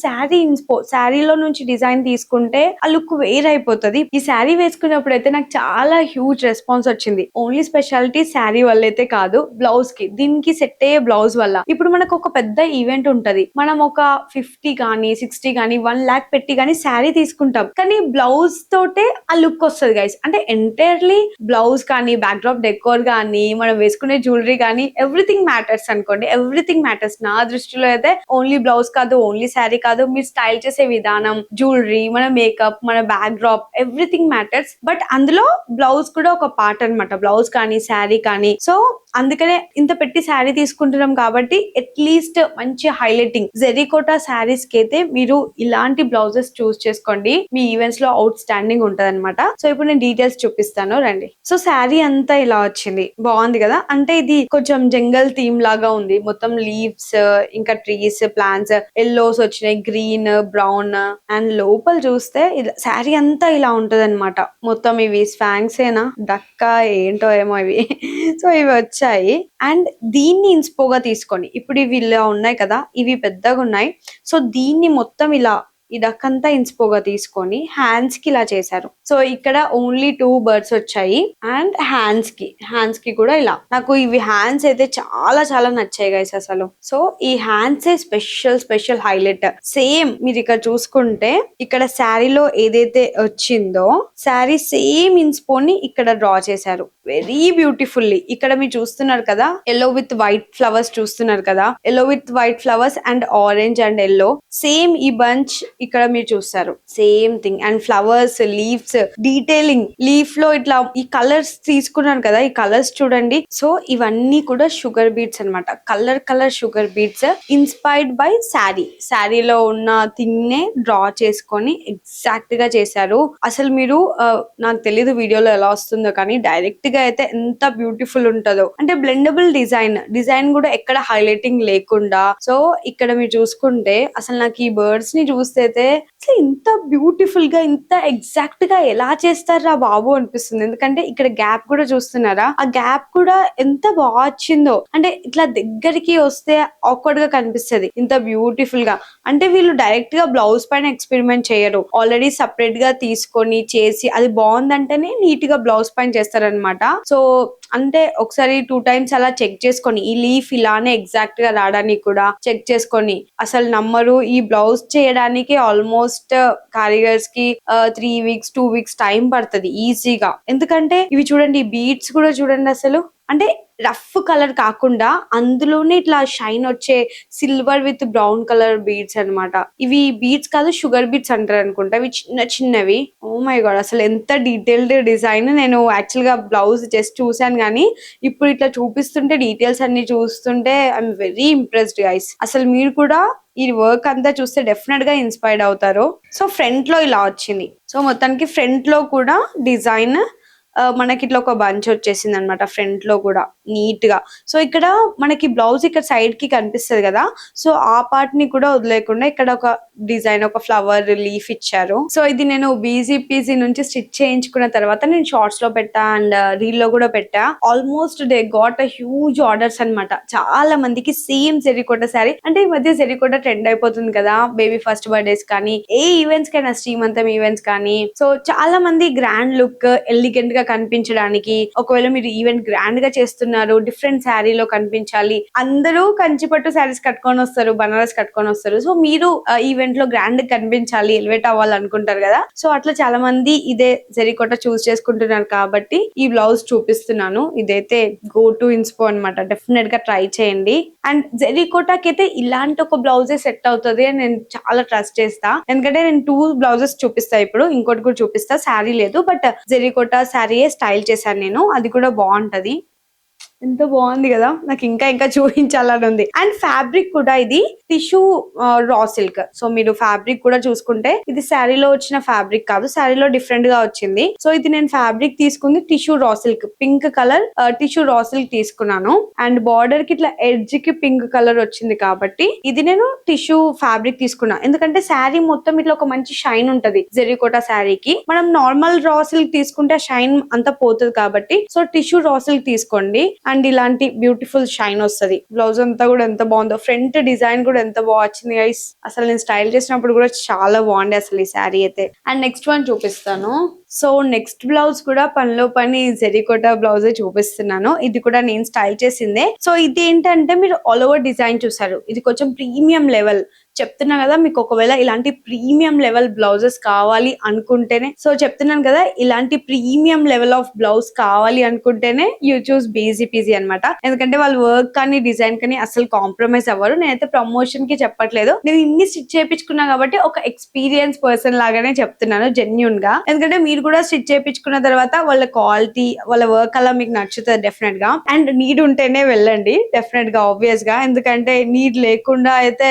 శారీలో నుంచి డిజైన్ తీసుకుంటే ఆ లుక్ వేరే అయిపోతుంది. ఈ శారీ వేసుకున్నప్పుడు అయితే నాకు చాలా హ్యూజ్ రెస్పాన్స్ వచ్చింది. ఓన్లీ స్పెషాలిటీ శారీ వల్ల అయితే కాదు, బ్లౌజ్ కి దీనికి సెట్ అయ్యే బ్లౌజ్ వల్ల. ఇప్పుడు మనకు ఒక పెద్ద ఈవెంట్ ఉంటది, మనం ఒక 50 కానీ 60 కానీ 1 lakh పెట్టి కానీ శారీ తీసుకుంటాం, కానీ బ్లౌజ్ తోటే ఆ లుక్ వస్తుంది గైస్. అంటే ఎంటైర్లీ బ్లౌజ్ కానీ బ్యాక్ డ్రాప్ డెకోర్ కానీ మనం వేసుకునే జ్యువెలరీ కానీ ఎవ్రీథింగ్ మ్యాటర్స్ అనుకోండి, ఎవ్రీథింగ్ మ్యాటర్స్. నా దృష్టిలో అయితే ఓన్లీ బ్లౌజ్ కాదు, ఓన్లీ శారీ కాదు, మీరు స్టైల్ చేసే విధానం, జ్యువెలరీ, మన మేకప్, మన back drop, everything matters. But అందులో బ్లౌజ్ కూడా ఒక పార్ట్ అన్నమాట, బ్లౌజ్ కానీ శారీ కానీ. సో అందుకనే ఇంత పెట్టి శారీ తీసుకుంటున్నాం కాబట్టి అట్లీస్ట్ మంచి హైలైటింగ్ జెరీకోటా శారీస్ కి అయితే మీరు ఇలాంటి బ్లౌజెస్ చూస్ చేసుకోండి, మీ ఈవెంట్స్ లో అవుట్ స్టాండింగ్ ఉంటది అనమాట. సో ఇప్పుడు నేను డీటెయిల్స్ చూపిస్తాను రండి. సో శారీ అంతా ఇలా వచ్చింది, బాగుంది కదా. అంటే ఇది కొంచెం జంగల్ థీమ్ లాగా ఉంది, మొత్తం లీవ్స్ ఇంకా ట్రీస్, ప్లాంట్స్, ఎల్లోస్ వచ్చినాయి, గ్రీన్, బ్రౌన్. అండ్ లోపల చూస్తే శారీ అంతా ఇలా ఉంటది అనమాట. మొత్తం ఇవి స్వాంగ్స్ ఏనా డక్కా ఏంటో ఏమో ఇవి. సో ఇవి వచ్చాయి. అండ్ దీన్ని ఇన్స్పోగా తీసుకొని ఇప్పుడు ఇవి ఇలా ఉన్నాయి కదా, ఇవి పెద్దగా ఉన్నాయి. సో దీన్ని మొత్తం ఇలా ఈ డక్ అంతా ఇన్స్పోగా తీసుకొని హ్యాండ్స్ కి ఇలా చేశారు. సో ఇక్కడ ఓన్లీ 2 బర్డ్స్ వచ్చాయి అండ్ హ్యాండ్స్ కి కూడా ఇలా. నాకు ఇవి హ్యాండ్స్ అయితే చాలా చాలా నచ్చాయి గైస్ అసలు. సో ఈ హ్యాండ్స్ స్పెషల్ హైలైట్. సేమ్ మీరు ఇక్కడ చూసుకుంటే ఇక్కడ శారీలో ఏదైతే వచ్చిందో శారీ సేమ్ ఇన్స్పోని ఇక్కడ డ్రా చేశారు వెరీ బ్యూటిఫుల్లీ. ఇక్కడ మీరు చూస్తున్నారు కదా ఎల్లో విత్ వైట్ ఫ్లవర్స్ చూస్తున్నారు కదా, yellow with white flowers and orange and yellow. Same ఈ బంచ్ ఇక్కడ మీరు చూస్తారు same thing. And flowers, leaves, detailing leaf లో ఇట్లా ఈ కలర్స్ తీసుకున్నాను కదా, ఈ కలర్స్ చూడండి. సో ఇవన్నీ కూడా షుగర్ బీడ్స్ అన్నమాట. Colour sugar beads inspired by శారీలో ఉన్న థింగ్ నే డ్రా చేసుకొని ఎగ్జాక్ట్ గా చేశారు. అసలు మీరు నాకు తెలీదు వీడియోలో ఎలా వస్తుందో కానీ డైరెక్ట్ గా అయితే ఎంత బ్యూటిఫుల్ ఉంటుందో. అంటే బ్లెండబుల్ డిజైన్ కూడా ఎక్కడ హైలైటింగ్ లేకుండా. సో ఇక్కడ మీరు చూసుకుంటే అసలు నాకు ఈ బర్డ్స్ ని చూస్తే అయితే అసలు ఇంత బ్యూటిఫుల్ గా ఇంత ఎగ్జాక్ట్ గా ఎలా చేస్తారా బాబు అనిపిస్తుంది. ఎందుకంటే ఇక్కడ గ్యాప్ కూడా చూస్తున్నారా, ఆ గ్యాప్ కూడా ఎంత బాగా వచ్చిందో. అంటే ఇట్లా దగ్గరికి వస్తే ఆక్వర్డ్ గా కనిపిస్తుంది ఇంత బ్యూటిఫుల్ గా. అంటే వీళ్ళు డైరెక్ట్ గా బ్లౌజ్ పైన ఎక్స్పెరిమెంట్ చేయరు, ఆల్రెడీ సపరేట్ గా తీసుకొని చేసి అది బాగుందంటేనే నీట్ గా బ్లౌజ్ పైన చేస్తారనమాట. సో అంటే ఒకసారి 2 times అలా చెక్ చేసుకొని ఈ లీఫ్ ఇలానే ఎగ్జాక్ట్ గా రావడానికి కూడా చెక్ చేసుకొని అసలు నమ్మరు. ఈ బ్లౌజ్ చేయడానికి ఆల్మోస్ట్ కారిగర్స్ కి 3 weeks 2 weeks టైం పడుతుంది ఈజీగా. ఎందుకంటే ఇవి చూడండి బీడ్స్ కూడా చూడండి అసలు అంటే రఫ్ కలర్ కాకుండా అందులోనే ఇట్లా షైన్ వచ్చే silver with brown colour beads అన్నమాట. ఇవి బీడ్స్ కాదు షుగర్ బీడ్స్ అంటారు అనుకుంటా. ఇవి చిన్నవి. ఓ మై గాడ్ అసలు ఎంత డీటెయిల్డ్ డిజైన్. నేను యాక్చువల్ గా బ్లౌజ్ జస్ట్ చూసాను కానీ ఇప్పుడు ఇట్లా చూపిస్తుంటే డీటెయిల్స్ అన్ని చూస్తుంటే ఐఎమ్ వెరీ ఇంప్రెస్డ్ గైస్. అసలు మీరు కూడా ఈ వర్క్ అంతా చూస్తే డెఫినెట్ గా ఇన్స్పైర్డ్ అవుతారు. సో ఫ్రంట్ లో ఇలా వచ్చింది. సో మొత్తానికి ఫ్రంట్ లో కూడా డిజైన్ మనకి ఇట్లా ఒక బంచ్ వచ్చేసింది అనమాట ఫ్రంట్ లో కూడా నీట్ గా. సో ఇక్కడ మనకి బ్లౌజ్ ఇక్కడ సైడ్ కి కనిపిస్తుంది కదా, సో ఆ పార్ట్ ని కూడా వదిలేకుండా ఇక్కడ ఒక డిజైన్ ఒక ఫ్లవర్ లీఫ్ ఇచ్చారు. సో ఇది నేను బీజీపీజీ నుంచి స్టిచ్ చేయించుకున్న తర్వాత నేను షార్ట్స్ లో పెట్టా అండ్ రీల్ లో కూడా పెట్టా. Almost they got a huge orders అనమాట. చాలా మందికి సేమ్ జెరికోట శారీ. అంటే ఈ మధ్య జెరికోట ట్రెండ్ అయిపోతుంది కదా, బేబీ ఫస్ట్ బర్త్డేస్ కానీ ఏ ఈవెంట్స్ కైనా శ్రీమంతం ఈవెంట్స్ కానీ. సో చాలా మంది గ్రాండ్ లుక్ ఎలిగెంట్ గా కనిపించడానికి, ఒకవేళ మీరు ఈవెంట్ గ్రాండ్ గా చేస్తున్నారు డిఫరెంట్ శారీలో కనిపించాలి, అందరూ కంచిపట్టు శారీస్ కట్టుకొని వస్తారు, బనారస్ కట్టుకొని వస్తారు. సో మీరు ఈవెంట్ లో గ్రాండ్ కనిపించాలి, ఎలివేట్ అవ్వాలి అనుకుంటారు కదా. సో అట్లా చాలా మంది ఇదే జెరికోట చూస్ చేసుకుంటున్నారు కాబట్టి ఈ బ్లౌజ్ చూపిస్తున్నాను. ఇదైతే గో టు ఇన్స్పో అనమాట. డెఫినెట్ గా ట్రై చేయండి. అండ్ జెరికోటాకి అయితే ఇలాంటి ఒక బ్లౌజే సెట్ అవుతుంది అని నేను చాలా ట్రస్ట్ చేస్తా. ఎందుకంటే నేను 2 బ్లౌజెస్ చూపిస్తా, ఇప్పుడు ఇంకోటి కూడా చూపిస్తా. శారీ లేదు బట్ జెరికోటా శారీ స్టైల్ చేశాను నేను, అది కూడా బాగుంటది. ఎంత బాగుంది కదా, నాకు ఇంకా చూపించాలని ఉంది. అండ్ ఫ్యాబ్రిక్ కూడా ఇది టిష్యూ రా సిల్క్. సో మీరు ఫ్యాబ్రిక్ కూడా చూసుకుంటే ఇది శారీలో వచ్చిన ఫ్యాబ్రిక్ కాదు, శారీలో డిఫరెంట్ గా వచ్చింది. సో ఇది నేను ఫ్యాబ్రిక్ తీసుకుంది tissue raw silk, pink colour tissue raw silk తీసుకున్నాను. అండ్ బార్డర్ కి ఇట్లా ఎడ్జ్ కి పింక్ కలర్ వచ్చింది కాబట్టి ఇది నేను టిష్యూ ఫ్యాబ్రిక్ తీసుకున్నా. ఎందుకంటే శారీ మొత్తం ఇట్లా ఒక మంచి షైన్ ఉంటది జెరికోటా శారీకి. మనం నార్మల్ రా సిల్క్ తీసుకుంటే షైన్ అంతా పోతుంది కాబట్టి సో టిష్యూ రా సిల్క్ తీసుకోండి అండ్ ఇలాంటి బ్యూటిఫుల్ షైన్ వస్తుంది. బ్లౌజ్ అంతా కూడా ఎంత బాగుందో, ఫ్రంట్ డిజైన్ కూడా ఎంత బాగా వచ్చింది గైస్. అసలు నేను స్టైల్ చేసినప్పుడు కూడా చాలా బాగుండే అసలు ఈ శారీ అయితే. అండ్ నెక్స్ట్ వన్ చూపిస్తాను. సో నెక్స్ట్ బ్లౌజ్ కూడా పనిలో పని జెరికోటా బ్లౌజ్ చూపిస్తున్నాను. ఇది కూడా నేను స్టైల్ చేసిందే. సో ఇది ఏంటంటే మీరు ఆల్ ఓవర్ డిజైన్ చూసారు, ఇది కొంచెం ప్రీమియం లెవెల్ చెప్తున్నా కదా. మీకు ఒకవేళ ఇలాంటి ప్రీమియం లెవెల్ బ్లౌజెస్ కావాలి అనుకుంటేనే, సో చెప్తున్నాను కదా ఇలాంటి ప్రీమియం లెవెల్ ఆఫ్ బ్లౌజ్ కావాలి అనుకుంటేనే యూ చూస్ బీజీపీజీ అనమాట. ఎందుకంటే వాళ్ళు వర్క్ కానీ డిజైన్ కానీ అసలు కాంప్రమైజ్ అవ్వరు. నేనైతే ప్రమోషన్ కి చెప్పట్లేదు, నేను ఇన్ని స్టిచ్ చేయించుకున్నా కాబట్టి ఒక ఎక్స్పీరియన్స్ పర్సన్ లాగానే చెప్తున్నాను జెన్యూన్ గా. ఎందుకంటే మీరు కూడా స్టిచ్ చేయించుకున్న తర్వాత వాళ్ళ క్వాలిటీ వాళ్ళ వర్క్ అలా మీకు నచ్చుతుంది డెఫినెట్ గా. అండ్ నీడ్ ఉంటేనే వెళ్ళండి డెఫినెట్ గా ఆబ్వియస్ గా, ఎందుకంటే నీడ్ లేకుండా అయితే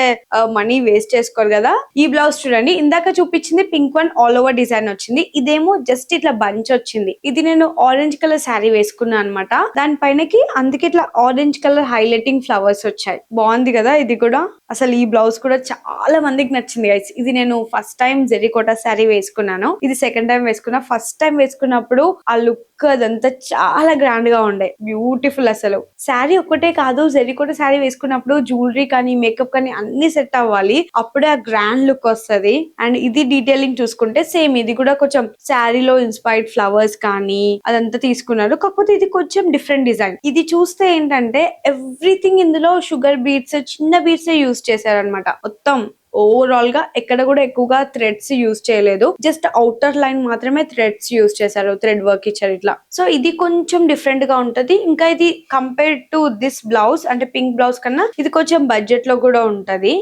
మనీ వేస్ట్ చేసుకోరు కదా. ఈ బ్లౌజ్ చూడండి, ఇందాక చూపించింది pink one all over design వచ్చింది, ఇదేమో జస్ట్ ఇట్లా బంచ్ వచ్చింది. ఇది నేను ఆరెంజ్ కలర్ శారీ వేసుకున్నా అనమాట. దానిపైనకి అందుకే ఇట్లా ఆరెంజ్ కలర్ హైలైటింగ్ ఫ్లవర్స్ వచ్చాయి. బాగుంది కదా ఇది కూడా. అసలు ఈ బ్లౌజ్ కూడా చాలా మందికి నచ్చింది గైస్. ఇది నేను ఫస్ట్ టైం జెరికోటా శారీ వేసుకున్నాను, ఇది సెకండ్ టైం వేసుకున్నా. ఫస్ట్ టైం వేసుకున్నప్పుడు ఆ లుక్ అదంతా చాలా గ్రాండ్ గా ఉండే, బ్యూటిఫుల్. అసలు శారీ ఒక్కటే కాదు, జెరికోటా శారీ వేసుకున్నప్పుడు జ్యువెలరీ కానీ మేకప్ కానీ అన్ని సెట్ అవ్వాలి. రావాలి, అప్పుడే ఆ గ్రాండ్ లుక్ వస్తది. అండ్ ఇది డీటెయిలింగ్ చూసుకుంటే సేమ్ ఇది కూడా కొంచెం శారీలో ఇన్స్పైర్డ్ ఫ్లవర్స్ కానీ అదంతా తీసుకున్నారు. కాకపోతే ఇది కొంచెం డిఫరెంట్ డిజైన్. ఇది చూస్తే ఏంటంటే ఎవ్రీథింగ్ ఇందులో షుగర్ బీట్స్, చిన్న బీట్స్ యూస్ చేశారనమాట. మొత్తం ఓవరాల్ గా ఎక్కడ కూడా ఎక్కువగా థ్రెడ్స్ యూజ్ చేయలేదు, జస్ట్ అవుటర్ లైన్ మాత్రమే థ్రెడ్స్ యూజ్ చేశారు, థ్రెడ్ వర్క్ ఇచ్చారు ఇట్లా. సో ఇది కొంచెం డిఫరెంట్ గా ఉంటది. ఇంకా ఇది కంపేర్డ్ టు దిస్ బ్లౌజ్ అంటే పింక్ బ్లౌజ్ కన్నా ఇది కొంచెం బడ్జెట్ లో కూడా ఉంటది.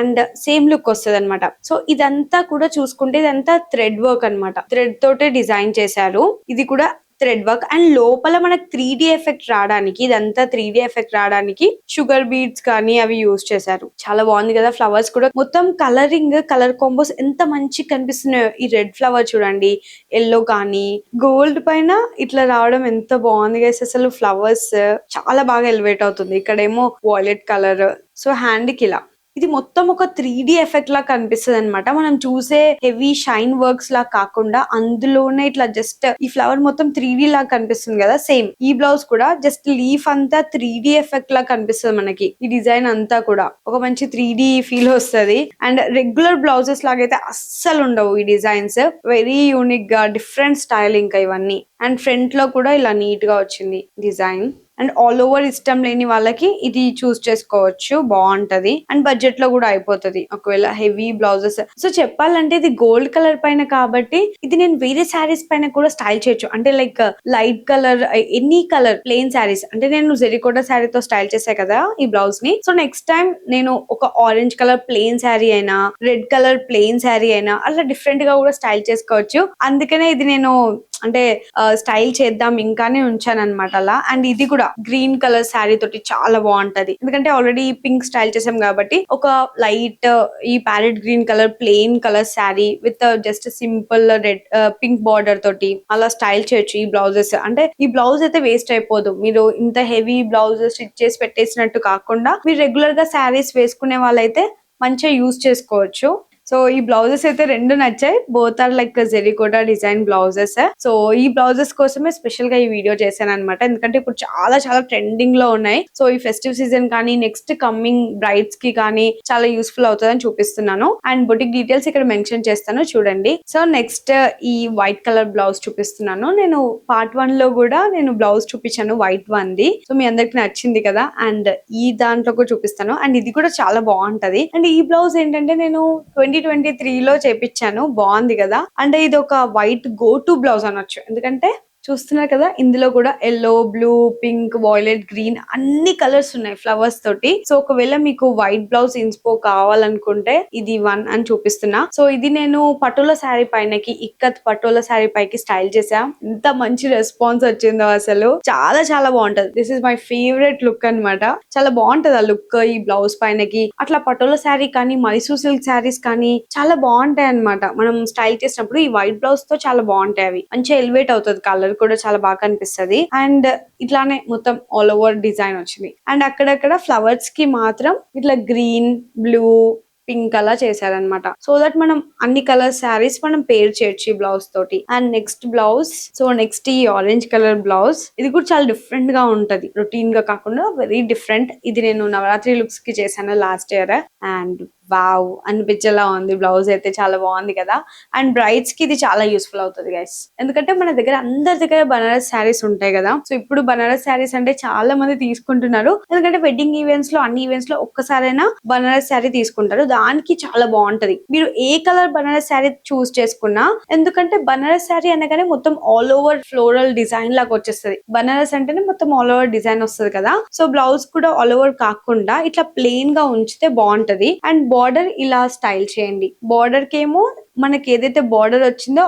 అండ్ సేమ్ లుక్ వస్తుంది అనమాట. సో ఇదంతా కూడా చూసుకుంటే ఇదంతా థ్రెడ్ వర్క్ అనమాట, థ్రెడ్ తోటే డిజైన్ చేశారు. ఇది కూడా థ్రెడ్ వర్క్. అండ్ లోపల మనకు 3D ఎఫెక్ట్ రావడానికి, ఇదంతా 3D ఎఫెక్ట్ రావడానికి షుగర్ బీడ్స్ కానీ అవి యూజ్ చేశారు. చాలా బాగుంది కదా. ఫ్లవర్స్ కూడా మొత్తం కలరింగ్, కలర్ కాంబోస్ ఎంత మంచి కనిపిస్తున్నాయో. ఈ రెడ్ ఫ్లవర్ చూడండి, ఎల్లో కానీ గోల్డ్ పైన ఇట్లా రావడం ఎంత బాగుంది గైస్. అసలు ఫ్లవర్స్ చాలా బాగా ఎలివేట్ అవుతుంది. ఇక్కడేమో వాయిలెట్ కలర్. సో హ్యాండ్ కి ఇలా ఇది మొత్తం ఒక 3D ఎఫెక్ట్ లా కనిపిస్తుంది అనమాట. మనం చూసే హెవీ షైన్ వర్క్స్ లా కాకుండా అందులోనే ఇట్లా జస్ట్ ఈ ఫ్లవర్ మొత్తం 3D లా కనిపిస్తుంది కదా. సేమ్ ఈ బ్లౌజ్ కూడా జస్ట్ లీఫ్ అంతా 3D ఎఫెక్ట్ లా కనిపిస్తుంది మనకి. ఈ డిజైన్ అంతా కూడా ఒక మంచి 3D ఫీల్ వస్తుంది. అండ్ రెగ్యులర్ బ్లౌజెస్ లాగైతే అస్సలు ఉండవు ఈ డిజైన్స్. వెరీ యూనిక్ గా డిఫరెంట్ స్టైల్ ఇంకా ఇవన్నీ. అండ్ ఫ్రంట్ లో కూడా ఇలా నీట్ గా వచ్చింది డిజైన్. అండ్ ఆల్ ఓవర్ ఇష్టం లేని వాళ్ళకి ఇది చూస్ చేసుకోవచ్చు, బాగుంటది. అండ్ బడ్జెట్ లో కూడా అయిపోతుంది ఒకవేళ హెవీ బ్లౌజెస్. సో చెప్పాలంటే ఇది గోల్డ్ కలర్ పైన కాబట్టి ఇది నేను వేరే శారీస్ పైన కూడా స్టైల్ చేయొచ్చు. అంటే like light colour, any colour plain saris. అంటే నేను జెరికోటా శారీతో స్టైల్ చేసా కదా ఈ బ్లౌజ్ ని. సో నెక్స్ట్ టైం నేను ఒక ఆరెంజ్ కలర్ ప్లెయిన్ శారీ అయినా, రెడ్ కలర్ ప్లెయిన్ శారీ అయినా అలా డిఫరెంట్ గా కూడా స్టైల్ చేసుకోవచ్చు. అందుకనే ఇది నేను అంటే స్టైల్ చేద్దాం ఇంకానే ఉంచాను అనమాట అలా. అండ్ ఇది కూడా గ్రీన్ కలర్ శారీ తోటి చాలా బాగుంటది, ఎందుకంటే ఆల్రెడీ పింక్ స్టైల్ చేసాం కాబట్టి ఒక లైట్ ఈ parrot green colour plain colour sari with just simple red pink border తోటి అలా స్టైల్ చేయొచ్చు ఈ బ్లౌజెస్. అంటే ఈ బ్లౌజ్ అయితే వేస్ట్ అయిపోదు. మీరు ఇంత హెవీ బ్లౌజ్ స్టిచ్ చేసి పెట్టేసినట్టు కాకుండా మీరు రెగ్యులర్ గా శారీస్ వేసుకునే వాళ్ళైతే మంచిగా యూజ్ చేసుకోవచ్చు. సో ఈ బ్లౌజెస్ అయితే రెండు నచ్చాయి. బోత్ ఆర్ లైక్ జెరికోటా డిజైన్ బ్లౌజెస్. సో ఈ బ్లౌజెస్ కోసమే స్పెషల్ గా ఈ వీడియో చేశాను అనమాట, ఎందుకంటే ఇప్పుడు చాలా చాలా ట్రెండింగ్ లో ఉన్నాయి. సో ఈ ఫెస్టివ్ సీజన్ కానీ నెక్స్ట్ కమింగ్ బ్రైడ్స్ కి కానీ చాలా యూస్ఫుల్ అవుతుందని చూపిస్తున్నాను. అండ్ బొటిక్ డీటెయిల్స్ ఇక్కడ మెన్షన్ చేస్తాను చూడండి. సో నెక్స్ట్ ఈ వైట్ కలర్ బ్లౌజ్ చూపిస్తున్నాను. నేను పార్ట్ 1 లో కూడా నేను బ్లౌజ్ చూపించాను వైట్ వన్ది. సో మీ అందరికి నచ్చింది కదా. అండ్ ఈ దాంట్లో కూడా చూపిస్తాను. అండ్ ఇది కూడా చాలా బాగుంటది. అండ్ ఈ బ్లౌజ్ ఏంటంటే నేను 2023లో చేపించాను, బాగుంది కదా. అంటే ఇది ఒక వైట్ గో టు బ్లౌజ్ అనొచ్చు, ఎందుకంటే చూస్తున్నారు కదా ఇందులో కూడా yellow, blue, pink, violet, green అన్ని కలర్స్ ఉన్నాయి ఫ్లవర్స్ తోటి. సో ఒకవేళ మీకు వైట్ బ్లౌజ్ ఇన్స్పో కావాలనుకుంటే ఇది 1 అని చూపిస్తున్నా. సో ఇది నేను పటోలా శారీ పైనకి, ఇక్కత్ పటోలా శారీ పైకి స్టైల్ చేసా. ఎంత మంచి రెస్పాన్స్ వచ్చిందో అసలు, చాలా చాలా బాగుంటది. This is my favourite look అన్నమాట. చాలా బాగుంటది ఆ లుక్ ఈ బ్లౌజ్ పైనకి. అట్లా పటోలా శారీ కానీ మైసూర్ సిల్క్ శారీస్ కానీ చాలా బాగుంటాయి అన్నమాట. మనం స్టైల్ చేసినప్పుడు ఈ వైట్ బ్లౌజ్ తో చాలా బాగుంటాయి. అవి మంచిగా ఎలివేట్ అవుతుంది, కలర్ కూడా చాలా బాగా కనిపిస్తుంది. అండ్ ఇట్లానే మొత్తం ఆల్ ఓవర్ డిజైన్ వచ్చింది. అండ్ అక్కడక్కడ ఫ్లవర్స్ కి మాత్రం ఇట్లా గ్రీన్, బ్లూ, పింక్ అలా చేశారనమాట. సో దట్ మనం అన్ని కలర్ శారీస్ మనం పేర్ చేయొచ్చు ఈ బ్లౌజ్ తోటి. And next blouse, so next ఈ ఆరెంజ్ కలర్ బ్లౌజ్. ఇది కూడా చాలా డిఫరెంట్ గా ఉంటది, రొటీన్ గా కాకుండా వెరీ డిఫరెంట్. ఇది నేను నవరాత్రి లుక్స్ కి చేశాను లాస్ట్ ఇయర్. అండ్ వావ్ అనిపించేలా ఉంది బ్లౌజ్ అయితే, చాలా బాగుంది కదా. అండ్ బ్రైడ్స్ కి ఇది చాలా యూస్ఫుల్ అవుతుంది గైస్, ఎందుకంటే మన దగ్గర అందరి దగ్గర బనారస్ శారీస్ ఉంటాయి కదా. సో ఇప్పుడు బనారస్ శారీస్ అంటే చాలా మంది తీసుకుంటున్నారు, ఎందుకంటే వెడ్డింగ్ ఈవెంట్స్ లో, అన్ని ఈవెంట్స్ లో ఒక్కసారైనా బనారస్ శారీ తీసుకుంటారు. దానికి చాలా బాగుంటది. మీరు ఏ కలర్ బనారస్ శారీ చూస్ చేసుకున్నా, ఎందుకంటే బనారస్ శారీ అనగానే మొత్తం ఆల్ ఓవర్ ఫ్లోరల్ డిజైన్ లాగా వచ్చేస్తుంది. బనారస్ అంటేనే మొత్తం ఆల్ ఓవర్ డిజైన్ వస్తుంది కదా. సో బ్లౌజ్ కూడా ఆల్ ఓవర్ కాకుండా ఇట్లా ప్లెయిన్ గా ఉంచితే బాగుంటది. అండ్ బార్డర్ ఇలా స్టైల్ చేయండి. బార్డర్ కేమో మనకి ఏదైతే బార్డర్ వచ్చిందో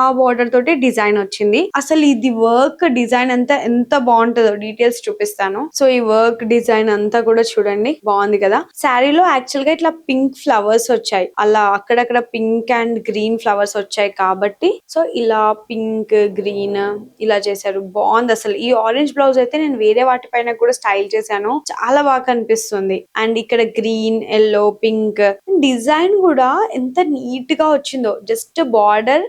ఆ బార్డర్ తోటి డిజైన్ వచ్చింది. అసలు ఇది వర్క్ డిజైన్ అంతా ఎంత బాగుంటుందో డీటెయిల్స్ చూపిస్తాను. సో ఈ వర్క్ డిజైన్ అంతా కూడా చూడండి, బాగుంది కదా. శారీలో యాక్చువల్ గా ఇట్లా పింక్ ఫ్లవర్స్ వచ్చాయి, అలా అక్కడక్కడ పింక్ అండ్ గ్రీన్ ఫ్లవర్స్ వచ్చాయి కాబట్టి సో ఇలా పింక్, గ్రీన్ ఇలా చేశారు, బాగుంది అసలు. ఈ ఆరెంజ్ బ్లౌజ్ అయితే నేను వేరే వాటిపైన కూడా స్టైల్ చేశాను, చాలా బాగా కనిపిస్తుంది. అండ్ ఇక్కడ గ్రీన్, ఎల్లో, పింక్ డిజైన్ కూడా ఎంత నీట్ నీట్ గా వచ్చిందో. జస్ట్ బార్డర్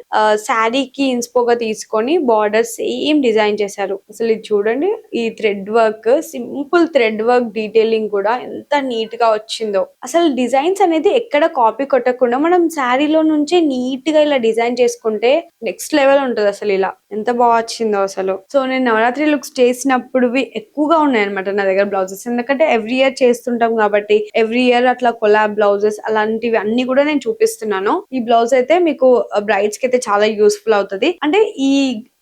శారీకి ఇన్స్పోగా తీసుకొని బార్డర్ సేమ్ డిజైన్ చేశారు. అసలు ఇది చూడండి, ఈ thread work, simple thread work detailing కూడా ఎంత నీట్ గా వచ్చిందో. అసలు డిజైన్స్ అనేది ఎక్కడ కాపీ కొట్టకుండా మనం శారీలో నుంచి నీట్ గా ఇలా డిజైన్ చేసుకుంటే నెక్స్ట్ లెవెల్ ఉంటది. అసలు ఇలా ఎంత బాగా వచ్చిందో అసలు. సో నేను నవరాత్రి లుక్స్ చేసినప్పుడు ఎక్కువగా ఉన్నాయి అనమాట నా దగ్గర బ్లౌజెస్. ఎందుకంటే ఎవ్రీ ఇయర్ చేస్తుంటాం కాబట్టి ఎవ్రీ ఇయర్ అట్లా కొలాబ్ బ్లౌజెస్ అలాంటివి అన్ని కూడా నేను చూపిస్తున్నాను. ఈ బ్లౌజ్ అయితే మీకు బ్రైడ్స్ కి అయితే చాలా యూస్ఫుల్ అవుతుంది. అంటే ఈ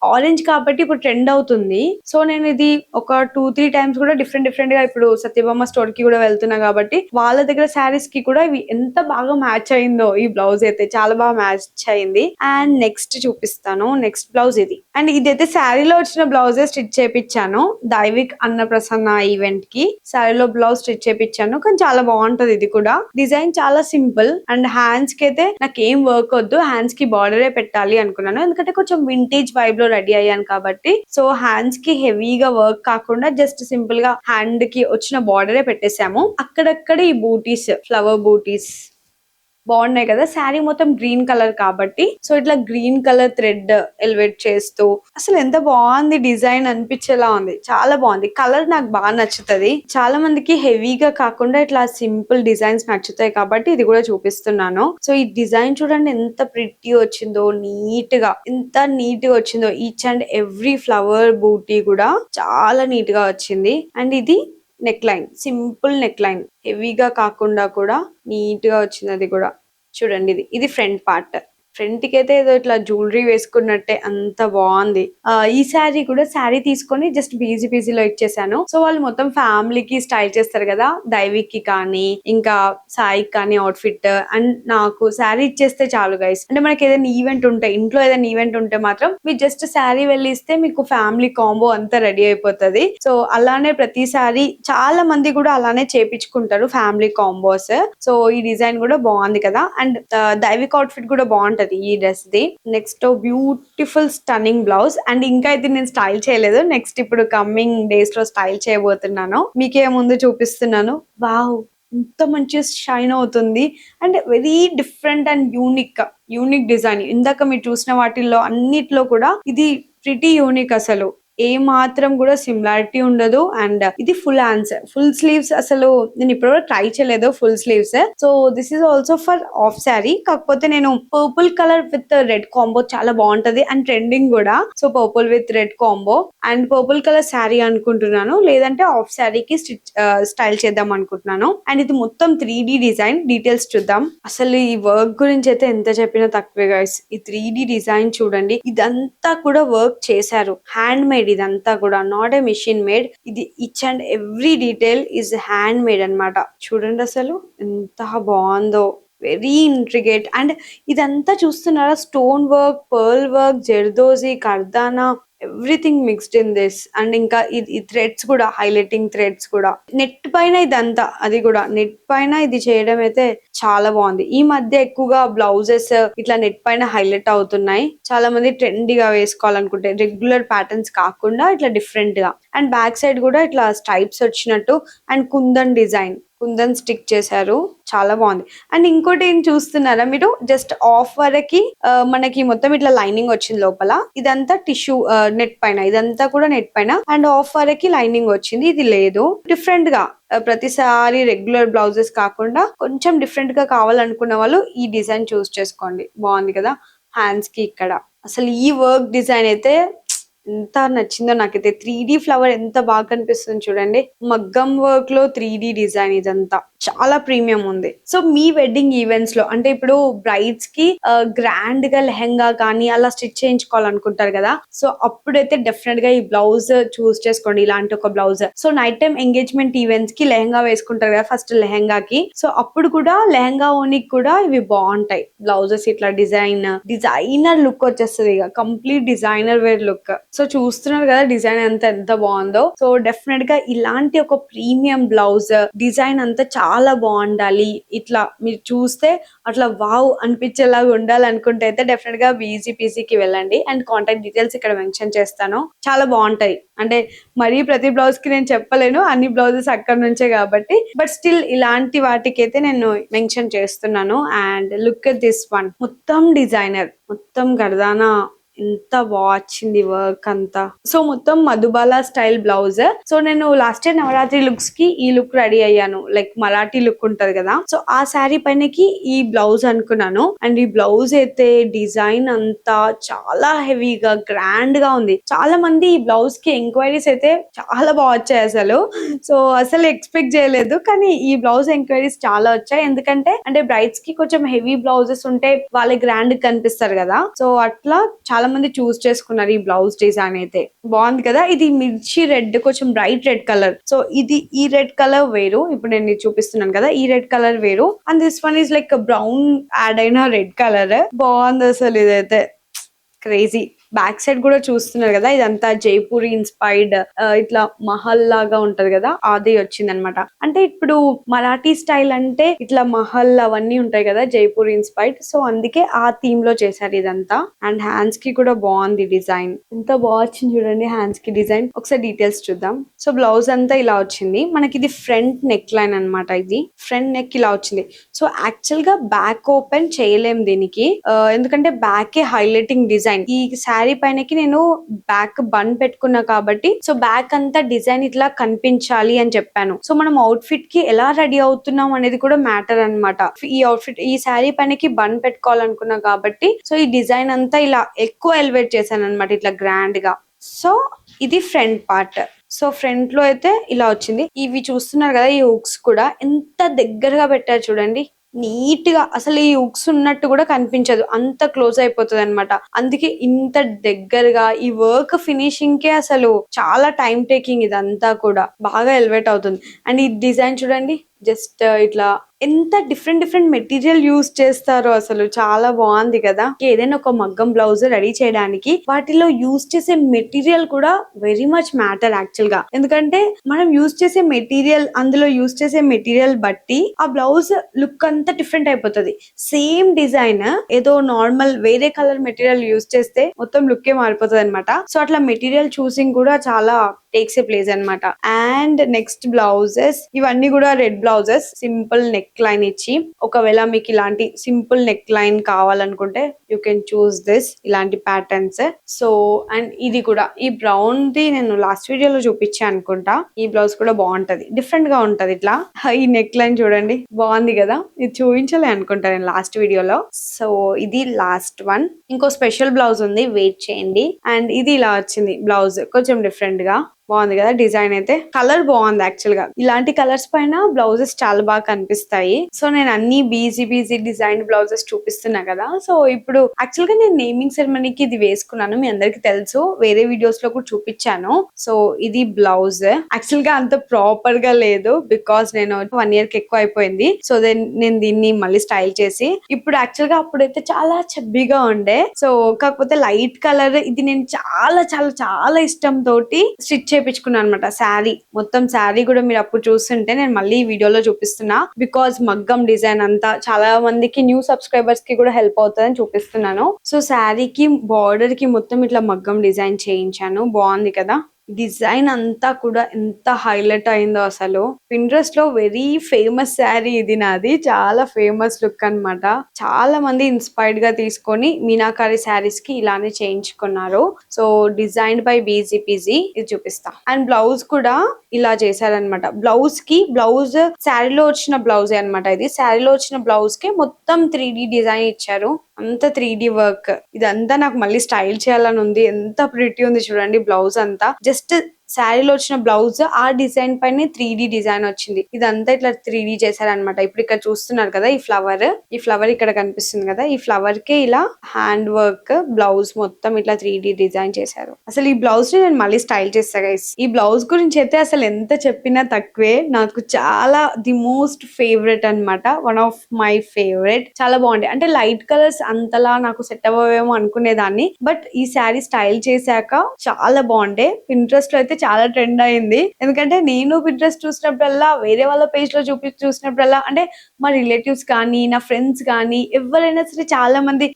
ఆరెంజ్ కాబట్టి ఇప్పుడు ట్రెండ్ అవుతుంది. సో నేను ఇది ఒక 2-3 టైమ్స్ కూడా డిఫరెంట్ గా ఇప్పుడు సత్యభామ స్టోర్ కి కూడా వెళ్తున్నా కాబట్టి వాళ్ళ దగ్గర శారీస్ కి కూడా ఇవి ఎంత బాగా మ్యాచ్ అయిందో. ఈ బ్లౌజ్ అయితే చాలా బాగా మ్యాచ్ అయింది. అండ్ నెక్స్ట్ చూపిస్తాను. నెక్స్ట్ బ్లౌజ్ ఇది. అండ్ ఇదైతే శారీలో వచ్చిన బ్లౌజే స్టిచ్ చేపించాను. దైవిక్ అన్నప్రసన్న ఈవెంట్ కి శారీలో బ్లౌజ్ స్టిచ్ చేపించాను. కానీ చాలా బాగుంటది. ఇది కూడా డిజైన్ చాలా సింపుల్. అండ్ హ్యాండ్స్ కి అయితే నాకు ఏం వర్క్ వద్దు, హ్యాండ్స్ కి బార్డరే పెట్టాలి అనుకున్నాను. ఎందుకంటే కొంచెం వింటేజ్ వైబ్ లో రెడీ అయ్యాను కాబట్టి. సో హ్యాండ్స్ కి హెవీగా వర్క్ కాకుండా జస్ట్ సింపుల్ గా హ్యాండ్ కి వచ్చిన బార్డరే పెట్టేసాము. అక్కడక్కడ ఈ బూటీస్, ఫ్లవర్ బూటీస్ బాగున్నాయి కదా. శారీ మొత్తం గ్రీన్ కలర్ కాబట్టి సో ఇట్లా గ్రీన్ కలర్ థ్రెడ్ ఎలివేట్ చేస్తూ అసలు ఎంత బాగుంది. డిజైన్ అనిపించేలా ఉంది. చాలా బాగుంది. కలర్ నాకు బాగా నచ్చుతుంది. చాలా మందికి హెవీగా కాకుండా ఇట్లా సింపుల్ డిజైన్స్ నచ్చుతాయి కాబట్టి ఇది కూడా చూపిస్తున్నాను. సో ఈ డిజైన్ చూడండి ఎంత ప్రిటీ వచ్చిందో, నీట్ గా ఎంత నీట్ గా వచ్చిందో. ఈచ్ అండ్ ఎవ్రీ ఫ్లవర్ బూటీ కూడా చాలా నీట్ గా వచ్చింది. అండ్ ఇది neck line, simple neck line, హెవీగా కాకుండా కూడా నీట్ గా వచ్చింది. అది కూడా చూడండి. ఇది ఫ్రంట్ పార్ట్. ఫ్రంట్ కి అయితే ఏదో ఇట్లా జ్యువెలరీ వేసుకున్నట్టే అంత బాగుంది. ఈ శారీ కూడా శారీ తీసుకొని జస్ట్ బీజీలో ఇచ్చేసాను. సో వాళ్ళు మొత్తం ఫ్యామిలీకి స్టైల్ చేస్తారు కదా, దైవిక్ కి కానీ ఇంకా సాయికి కానీ అవుట్ఫిట్. అండ్ నాకు శారీ ఇచ్చేస్తే చాలు గైస్. అంటే మనకి ఏదైనా ఈవెంట్ ఉంటే, ఇంట్లో ఏదైనా ఈవెంట్ ఉంటే మాత్రం మీరు జస్ట్ శారీ వెళ్ళి ఇస్తే మీకు ఫ్యామిలీ కాంబో అంతా రెడీ అయిపోతుంది. సో అలానే ప్రతిసారి చాలా మంది కూడా అలానే చేపించుకుంటారు ఫ్యామిలీ కాంబోస్. సో ఈ డిజైన్ కూడా బాగుంది కదా. అండ్ దైవిక్ అవుట్ఫిట్ కూడా బాగుంటది ఈ dress the. Next beautiful stunning blouse. And ఇంకా అయితే నేను స్టైల్ చేయలేదు. నెక్స్ట్ ఇప్పుడు కమింగ్ డేస్ లో స్టైల్ చేయబోతున్నాను. మీకే ముందు చూపిస్తున్నాను. వావ్, ఎంత మంచి షైన్ అవుతుంది. And very different and unique design. ఇందాక మీరు చూసిన వాటిల్లో అన్నిట్లో కూడా ఇది ప్రిటీ యూనిక్. అసలు ఏ మాత్రం కూడా సిమిలారిటీ ఉండదు. అండ్ ఇది ఫుల్ హ్యాండ్స్, ఫుల్ స్లీవ్స్. అసలు నేను ఇప్పటివరకు ట్రై చేయలేదు full sleeves. So this is also for of sari. కాకపోతే నేను purple colour with red combo చాలా బాగుంటది అండ్ ట్రెండింగ్ కూడా. So purple with red combo and purple colour sari అనుకుంటున్నాను. లేదంటే ఆఫ్ శారీకి స్టైల్ చేద్దాం అనుకుంటున్నాను. అండ్ ఇది మొత్తం 3D డిజైన్. డీటెయిల్స్ చూద్దాం. అసలు ఈ వర్క్ గురించి అయితే ఎంత చెప్పినా తక్కువే గైస్. ఈ 3D డిజైన్ చూడండి. ఇదంతా కూడా వర్క్ చేశారు, హ్యాండ్ మేడ్. ఇదంతా కూడా నాట్ ఏ మిషన్ మేడ్. ఇది each and every detail is hand made అన్నమాట. చూడండి అసలు ఎంత బాగుందో. వెరీ ఇంట్రిగేట్. అండ్ ఇదంతా చూస్తున్నారా, stone work, pearl work, zardozi, kardana, everything mixed in this. And ఇంకా ఈ థ్రెడ్స్ కూడా, హైలైటింగ్ థ్రెడ్స్ కూడా నెట్ పైన ఇదంతా. అది కూడా నెట్ పైన ఇది చేయడం అయితే చాలా బాగుంది. ఈ మధ్య ఎక్కువగా బ్లౌజెస్ ఇట్లా నెట్ పైన హైలైట్ అవుతున్నాయి. చాలా మంది ట్రెండీగా వేసుకోవాలనుకుంటే రెగ్యులర్ ప్యాటర్న్స్ కాకుండా ఇట్లా డిఫరెంట్ గా. అండ్ బ్యాక్ సైడ్ కూడా ఇట్లా స్ట్రైప్స్ వచ్చినట్టు and kundan design, kundan stick చేశారు. చాలా బాగుంది. అండ్ ఇంకోటి ఏం చూస్తున్నారా మీరు, జస్ట్ ఆఫ్ వరకి మనకి మొత్తం ఇట్లా లైనింగ్ వచ్చింది లోపల. ఇదంతా టిష్యూ నెట్ పైన, ఇదంతా కూడా నెట్ పైన. అండ్ ఆఫ్ వరకి లైనింగ్ వచ్చింది. ఇది లేదు. డిఫరెంట్ గా ప్రతిసారి రెగ్యులర్ బ్లౌజెస్ కాకుండా కొంచెం డిఫరెంట్ గా కావాలనుకున్న వాళ్ళు ఈ డిజైన్ చూస్ చేసుకోండి. బాగుంది కదా. హ్యాండ్స్ కి ఇక్కడ అసలు ఈ వర్క్ డిజైన్ అయితే ఎంత నచ్చిందో నాకైతే. 3D ఫ్లవర్ ఎంత బాగా కనిపిస్తుంది చూడండి. మగ్గం వర్క్ లో 3D డిజైన్. ఇదంతా చాలా ప్రీమియం ఉంది. సో మీ వెడ్డింగ్ ఈవెంట్స్ లో అంటే ఇప్పుడు బ్రైడ్స్ కి గ్రాండ్ గా లెహంగా కానీ అలా స్టిచ్ చేయించుకోవాలనుకుంటారు కదా. సో అప్పుడైతే డెఫినెట్ గా ఈ బ్లౌజ్ చూస్ చేసుకోండి, ఇలాంటి ఒక blouse. So night time engagement events కి లెహంగా వేసుకుంటారు కదా ఫస్ట్ లెహంగాకి. సో అప్పుడు కూడా లెహంగా ఓనికి కూడా ఇవి బాగుంటాయి బ్లౌజెస్. ఇట్లా డిజైనర్ లుక్ వచ్చేస్తుంది. ఇక complete designer wear look. So చూస్తున్నారు కదా డిజైన్ అంతా ఎంత బాగుందో. సో డెఫినెట్ గా ఇలాంటి ఒక ప్రీమియం బ్లౌజ్ డిజైన్ అంతా చాలా చాలా బాగుండాలి, ఇట్లా మీరు చూస్తే అట్లా వావ్ అనిపించేలాగా ఉండాలనుకుంటే అయితే డెఫినెట్ గా బీజీపీసీకి వెళ్ళండి. అండ్ కాంటాక్ట్ డీటెయిల్స్ ఇక్కడ మెన్షన్ చేస్తాను. చాలా బాగుంటాయి. అంటే మరీ ప్రతి బ్లౌజ్ కి నేను చెప్పలేను, అన్ని బ్లౌజెస్ అక్కడ నుంచే కాబట్టి, బట్ స్టిల్ ఇలాంటి వాటికైతే నేను మెన్షన్ చేస్తున్నాను. And look at this one, మొత్తం డిజైనర్, మొత్తం గర్దానా, ఎంత బాగా వచ్చింది వర్క్ అంతా. సో మొత్తం మధుబాల స్టైల్ బ్లౌజ్. సో నేను లాస్ట్ ఇయర్ నవరాత్రి లుక్స్ కి ఈ లుక్ రెడీ అయ్యాను, లైక్ మరాఠీ లుక్ ఉంటది కదా, సో ఆ శారీ పైనకి ఈ బ్లౌజ్ అనుకున్నాను. అండ్ ఈ బ్లౌజ్ అయితే డిజైన్ అంతా చాలా హెవీగా గ్రాండ్ గా ఉంది. చాలా మంది ఈ బ్లౌజ్ కి ఎంక్వైరీస్ అయితే చాలా బాగా వచ్చాయి అసలు. సో అసలు ఎక్స్పెక్ట్ చేయలేదు, కానీ ఈ బ్లౌజ్ ఎంక్వైరీస్ చాలా వచ్చాయి. ఎందుకంటే అంటే బ్రైడ్స్ కి కొంచెం హెవీ బ్లౌజెస్ ఉంటే వాళ్ళే గ్రాండ్ కనిపిస్తారు కదా, సో అట్లా చాలా మంది చూస్ చేసుకున్నారు ఈ బ్లౌజ్ డిజైన్. అయితే బాగుంది కదా. ఇది మిర్చి రెడ్, కొంచెం బ్రైట్ రెడ్ కలర్. సో ఇది ఈ రెడ్ కలర్ వేరు, ఇప్పుడు నేను చూపిస్తున్నాను కదా, ఈ రెడ్ కలర్ వేరు. And this one is like brown add అయిన రెడ్ కలర్. బాగుంది అసలు, ఇదైతే క్రేజీ. బ్యాక్ సైడ్ కూడా చూస్తున్నారు కదా, ఇదంతా జైపూర్ ఇన్స్పైర్డ్, ఇట్లా మహల్ లాగా ఉంటది కదా, అది వచ్చింది అనమాట. అంటే ఇప్పుడు మరాఠీ స్టైల్ అంటే ఇట్లా మహల్ అవన్నీ ఉంటాయి కదా, జైపూర్ ఇన్స్పైర్డ్. సో అందుకే ఆ థీమ్ లో చేశారు ఇదంతా. అండ్ హ్యాండ్స్ కి కూడా బాగుంది డిజైన్, ఎంత బాగా వచ్చింది చూడండి హ్యాండ్స్ కి డిజైన్. ఒకసారి డీటెయిల్స్ చూద్దాం. సో బ్లౌజ్ అంతా ఇలా వచ్చింది మనకి. ఇది ఫ్రంట్ నెక్ లైన్ అనమాట, ఇది ఫ్రంట్ నెక్ ఇలా వచ్చింది. సో యాక్చువల్ గా బ్యాక్ ఓపెన్ చేయలేం దీనికి, ఎందుకంటే బ్యాక్ హైలైటింగ్ డిజైన్. ఈ శారీ పైనకి నేను బ్యాక్ బన్ పెట్టుకున్నా కాబట్టి, సో బ్యాక్ అంతా డిజైన్ ఇట్లా కనిపించాలి అని చెప్పాను. సో మనం అవుట్ ఫిట్ కి ఎలా రెడీ అవుతున్నాం అనేది కూడా మ్యాటర్ అన్నమాట. ఈ అవుట్ ఫిట్, ఈ శారీ పైనకి బన్ పెట్టుకోవాలనుకున్నా కాబట్టి, సో ఈ డిజైన్ అంతా ఇలా ఎక్కువ ఎలివేట్ చేశాను అనమాట, ఇట్లా గ్రాండ్ గా. సో ఇది ఫ్రంట్ పార్ట్. సో ఫ్రంట్ లో అయితే ఇలా వచ్చింది. ఇవి చూస్తున్నారు కదా, ఈ హుక్స్ కూడా ఎంత దగ్గరగా పెట్టారు చూడండి, నీట్ గా. అసలు ఈ హుక్స్ ఉన్నట్టు కూడా కనిపించదు, అంత క్లోజ్ అయిపోతుంది అనమాట. అందుకే ఇంత దగ్గరగా ఈ వర్క్ ఫినిషింగ్ కే అసలు చాలా టైం టేకింగ్, ఇదంతా కూడా బాగా ఎలివేట్ అవుతుంది. అండ్ ఈ డిజైన్ చూడండి, జస్ట్ ఇట్లా ఎంత డిఫరెంట్ డిఫరెంట్ మెటీరియల్ యూస్ చేస్తారో అసలు, చాలా బాగుంది కదా. ఏదైనా ఒక మగ్గం బ్లౌజ్ రెడీ చేయడానికి వాటిలో యూస్ చేసే మెటీరియల్ కూడా వెరీ మచ్ మ్యాటర్ యాక్చువల్ గా. ఎందుకంటే మనం యూస్ చేసే మెటీరియల్, అందులో యూస్ చేసే మెటీరియల్ బట్టి ఆ బ్లౌజ్ లుక్ అంతా డిఫరెంట్ అయిపోతుంది. సేమ్ డిజైన్ ఏదో నార్మల్ వేరే కలర్ మెటీరియల్ యూస్ చేస్తే మొత్తం లుక్ ఏ మారిపోతుంది అనమాట. సో అట్లా మెటీరియల్ చూసింగ్ కూడా చాలా టేక్స్ ఏ ప్లేస్ అనమాట. అండ్ నెక్స్ట్ బ్లౌజెస్, ఇవన్నీ కూడా red blouses, simple neck line ఇచ్చి. ఒకవేళ మీకు ఇలాంటి సింపుల్ నెక్ లైన్ కావాలనుకుంటే యూ కెన్ చూస్ దిస్, ఇలాంటి ప్యాటర్న్స్. సో అండ్ ఇది కూడా, ఈ బ్రౌన్ ది నేను లాస్ట్ వీడియోలో చూపించాను అనుకుంటా. ఈ బ్లౌజ్ కూడా బాగుంటది, డిఫరెంట్ గా ఉంటది ఇట్లా. ఈ నెక్ లైన్ చూడండి, బాగుంది కదా. ఇది చూపించలే అనుకుంటా నేను లాస్ట్ వీడియోలో. సో ఇది లాస్ట్ వన్. ఇంకో స్పెషల్ బ్లౌజ్ ఉంది, వెయిట్ చేయండి. అండ్ ఇది ఇలా వచ్చింది బ్లౌజ్, కొంచెం డిఫరెంట్ గా. బాగుంది కదా డిజైన్ అయితే, కలర్ బాగుంది యాక్చువల్ గా. ఇలాంటి కలర్స్ పైన బ్లౌజెస్ చాలా బాగా కనిపిస్తాయి. సో నేను అన్ని బీజీ డిజైన్ బ్లౌజెస్ చూపిస్తున్నా కదా. సో ఇప్పుడు యాక్చువల్ గా నేను నేమింగ్ సెరమనీకి ఇది వేసుకున్నాను, మీ అందరికి తెలుసు, వేరే వీడియోస్ లో కూడా చూపించాను. సో ఇది బ్లౌజ్ యాక్చువల్ గా అంత ప్రాపర్ గా లేదు, బికాస్ నేను 1 year కి ఎక్కువ అయిపోయింది. సో నేను దీన్ని మళ్ళీ స్టైల్ చేసి, ఇప్పుడు యాక్చువల్ గా అప్పుడైతే చాలా చబ్బీగా ఉండే. సో కాకపోతే లైట్ కలర్ ఇది నేను చాలా చాలా చాలా ఇష్టం తోటి స్టిచ్ చేపించుకున్నాను అనమాట. శారీ మొత్తం, శారీ కూడా మీరు అప్పుడు చూస్తుంటే నేను మళ్ళీ వీడియోలో చూపిస్తున్నా, బికాజ్ మగ్గం డిజైన్ అంతా చాలా మందికి న్యూ సబ్స్క్రైబర్స్ కి కూడా హెల్ప్ అవుతుందని చూపిస్తున్నాను. సో శారీకి బార్డర్ కి మొత్తం ఇట్లా మగ్గం డిజైన్ చేయించాను, బాగుంది కదా. డిజైన్ అంతా కూడా ఎంత హైలైట్ అయిందో అసలు. పింట్రెస్ట్ లో వెరీ ఫేమస్ శారీ ఇది నాది, చాలా ఫేమస్ లుక్ అన్నమాట. చాలా మంది ఇన్స్పైర్డ్ గా తీసుకొని మీనాకారి శారీస్ కి ఇలానే చేయించుకున్నారు. సో డిజైన్డ్ బై బీజీపీజీ, ఇది చూపిస్తా. అండ్ బ్లౌజ్ కూడా ఇలా చేశారనమాట. బ్లౌజ్ శారీలో వచ్చిన బ్లౌజే అనమాట ఇది. శారీలో వచ్చిన బ్లౌజ్ కి మొత్తం 3D డిజైన్ ఇచ్చారు, అంత 3D వర్క్. ఇదంతా నాకు మళ్ళీ స్టైల్ చేయాలని ఉంది, ఎంత ప్రిటీ ఉంది చూడండి బ్లౌజ్ అంతా. జస్ట్ శారీలో వచ్చిన బ్లౌజ్, ఆ డిజైన్ పైన 3D డిజైన్ వచ్చింది. ఇదంతా ఇట్లా 3D చేశారనమాట. ఇప్పుడు ఇక్కడ చూస్తున్నారు కదా, ఈ ఫ్లవర్ ఇక్కడ కనిపిస్తుంది కదా, ఈ ఫ్లవర్ కే ఇలా హ్యాండ్ వర్క్, బ్లౌజ్ మొత్తం ఇట్లా 3D డిజైన్ చేశారు. అసలు ఈ బ్లౌజ్ ని నేను మళ్ళీ స్టైల్ చేస్తా గైస్. ఈ బ్లౌజ్ గురించి అయితే అసలు ఎంత చెప్పినా తక్కువే, నాకు చాలా ది మోస్ట్ ఫేవరెట్ అన్నమాట, వన్ ఆఫ్ మై ఫేవరెట్. చాలా బాగుండే. అంటే లైట్ కలర్స్ అంతలా నాకు సెట్ అవ్వేమో అనుకునేదాన్ని, బట్ ఈ శారీ స్టైల్ చేశాక చాలా బాగుండే. పింట్రెస్ట్ లో అయితే చాలా ట్రెండ్ అయింది. ఎందుకంటే నేను పింట్రెస్ట్ చూసినప్పుడల్లా వేరే వాళ్ళ పేజ్ లో చూసినప్పుడల్లా అంటే మా రిలేటివ్స్ కానీ నా ఫ్రెండ్స్ కానీ ఎవరైనా సరే చాలా మంది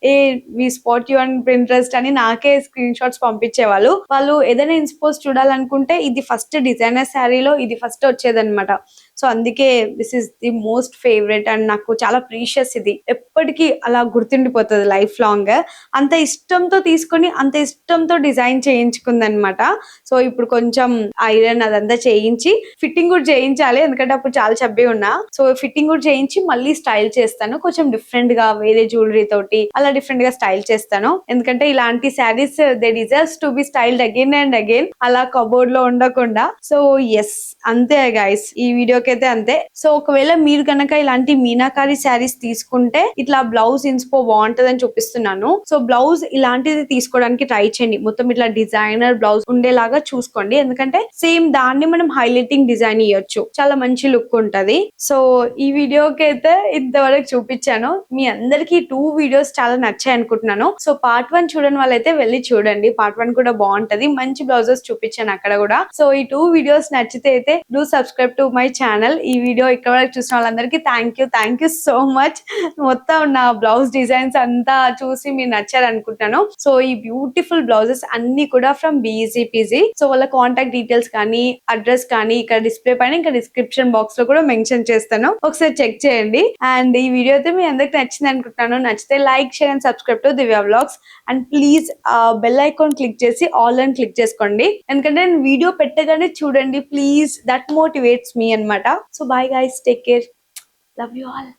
వి స్పాట్ యు అండ్ పింట్రెస్ట్ అని నాకే స్క్రీన్ షాట్స్ పంపించేవాళ్ళు. వాళ్ళు ఏదైనా ఇన్స్పోస్ చూడాలనుకుంటే ఇది ఫస్ట్ డిజైనర్ శారీలో ఇది ఫస్ట్ వచ్చేదన్నమాట. సో అందుకే this is the most favourite and నాకు చాలా ప్రీషియస్. ఇది ఎప్పటికీ అలా గుర్తుండిపోతుంది లైఫ్ లాంగ్. అంత ఇష్టంతో తీసుకొని అంత ఇష్టంతో డిజైన్ చేయించుకుందనమాట. సో ఇప్పుడు కొంచెం ఐరన్ అదంతా చేయించి ఫిట్టింగ్ కూడా చేయించాలి, ఎందుకంటే అప్పుడు చాలా చబ్బి ఉన్నా. సో ఫిట్టింగ్ కూడా చేయించి మళ్ళీ స్టైల్ చేస్తాను కొంచెం డిఫరెంట్ గా, వేరే జ్యువెలరీ తోటి అలా డిఫరెంట్ గా స్టైల్ చేస్తాను. ఎందుకంటే ఇలాంటి saris they deserve to be styled again and again, అలా కబోర్డ్ లో ఉండకుండా. సో ఎస్, అంతే గైస్, ఈ వీడియోకి అయితే అంతే. సో ఒకవేళ మీరు కనుక ఇలాంటి మీనాకారి శారీస్ తీసుకుంటే ఇట్లా బ్లౌజ్ ఇన్స్పో బాగుంటదని చూపిస్తున్నాను. సో బ్లౌజ్ ఇలాంటిది తీసుకోవడానికి ట్రై చేయండి. మొత్తం ఇట్లా డిజైనర్ బ్లౌజ్ ఉండేలాగా చూసుకోండి, ఎందుకంటే సేమ్ దాన్ని మనం హైలైటింగ్ డిజైన్ ఇవ్వచ్చు, చాలా మంచి లుక్ ఉంటది. సో ఈ వీడియోకి అయితే ఇంతవరకు చూపించాను. మీ అందరికి 2 వీడియోస్ చాలా నచ్చాయి అనుకుంటున్నాను. సో పార్ట్ 1 చూడని వాళ్ళైతే వెళ్ళి చూడండి, పార్ట్ 1 కూడా బాగుంటది, మంచి బ్లౌజెస్ చూపించాను అక్కడ కూడా. సో ఈ 2 వీడియోస్ నచ్చితే అయితే do subscribe to my channel. ఈ వీడియో ఇక్కడ వరకు చూసిన వాళ్ళందరికీ థ్యాంక్ యూ సో మచ్. మొత్తం నా బ్లౌజ్ డిజైన్స్ అంతా చూసి మీరు నచ్చారు అనుకుంటున్నాను. సో ఈ బ్యూటిఫుల్ బ్లౌజెస్ అన్ని కూడా ఫ్రమ్ BEZPZ. సో వాళ్ళ కాంటాక్ట్ డీటెయిల్స్ కానీ అడ్రస్ కానీ ఇక్కడ డిస్ప్లే పైన ఇంకా డిస్క్రిప్షన్ బాక్స్ లో కూడా మెన్షన్ చేస్తాను, ఒకసారి చెక్ చేయండి. అండ్ ఈ వీడియో అయితే మీ అందరికి నచ్చింది అనుకుంటున్నాను. నచ్చితే like, share and subscribe to Divya vlogs. And please bell icon click చేసి ఆల్ అని క్లిక్ చేసుకోండి, ఎందుకంటే నేను వీడియో పెట్టగానే చూడండి ప్లీజ్. దట్ మోటివేట్స్ మీ అన్నమాట. So bye guys, take care, love you all.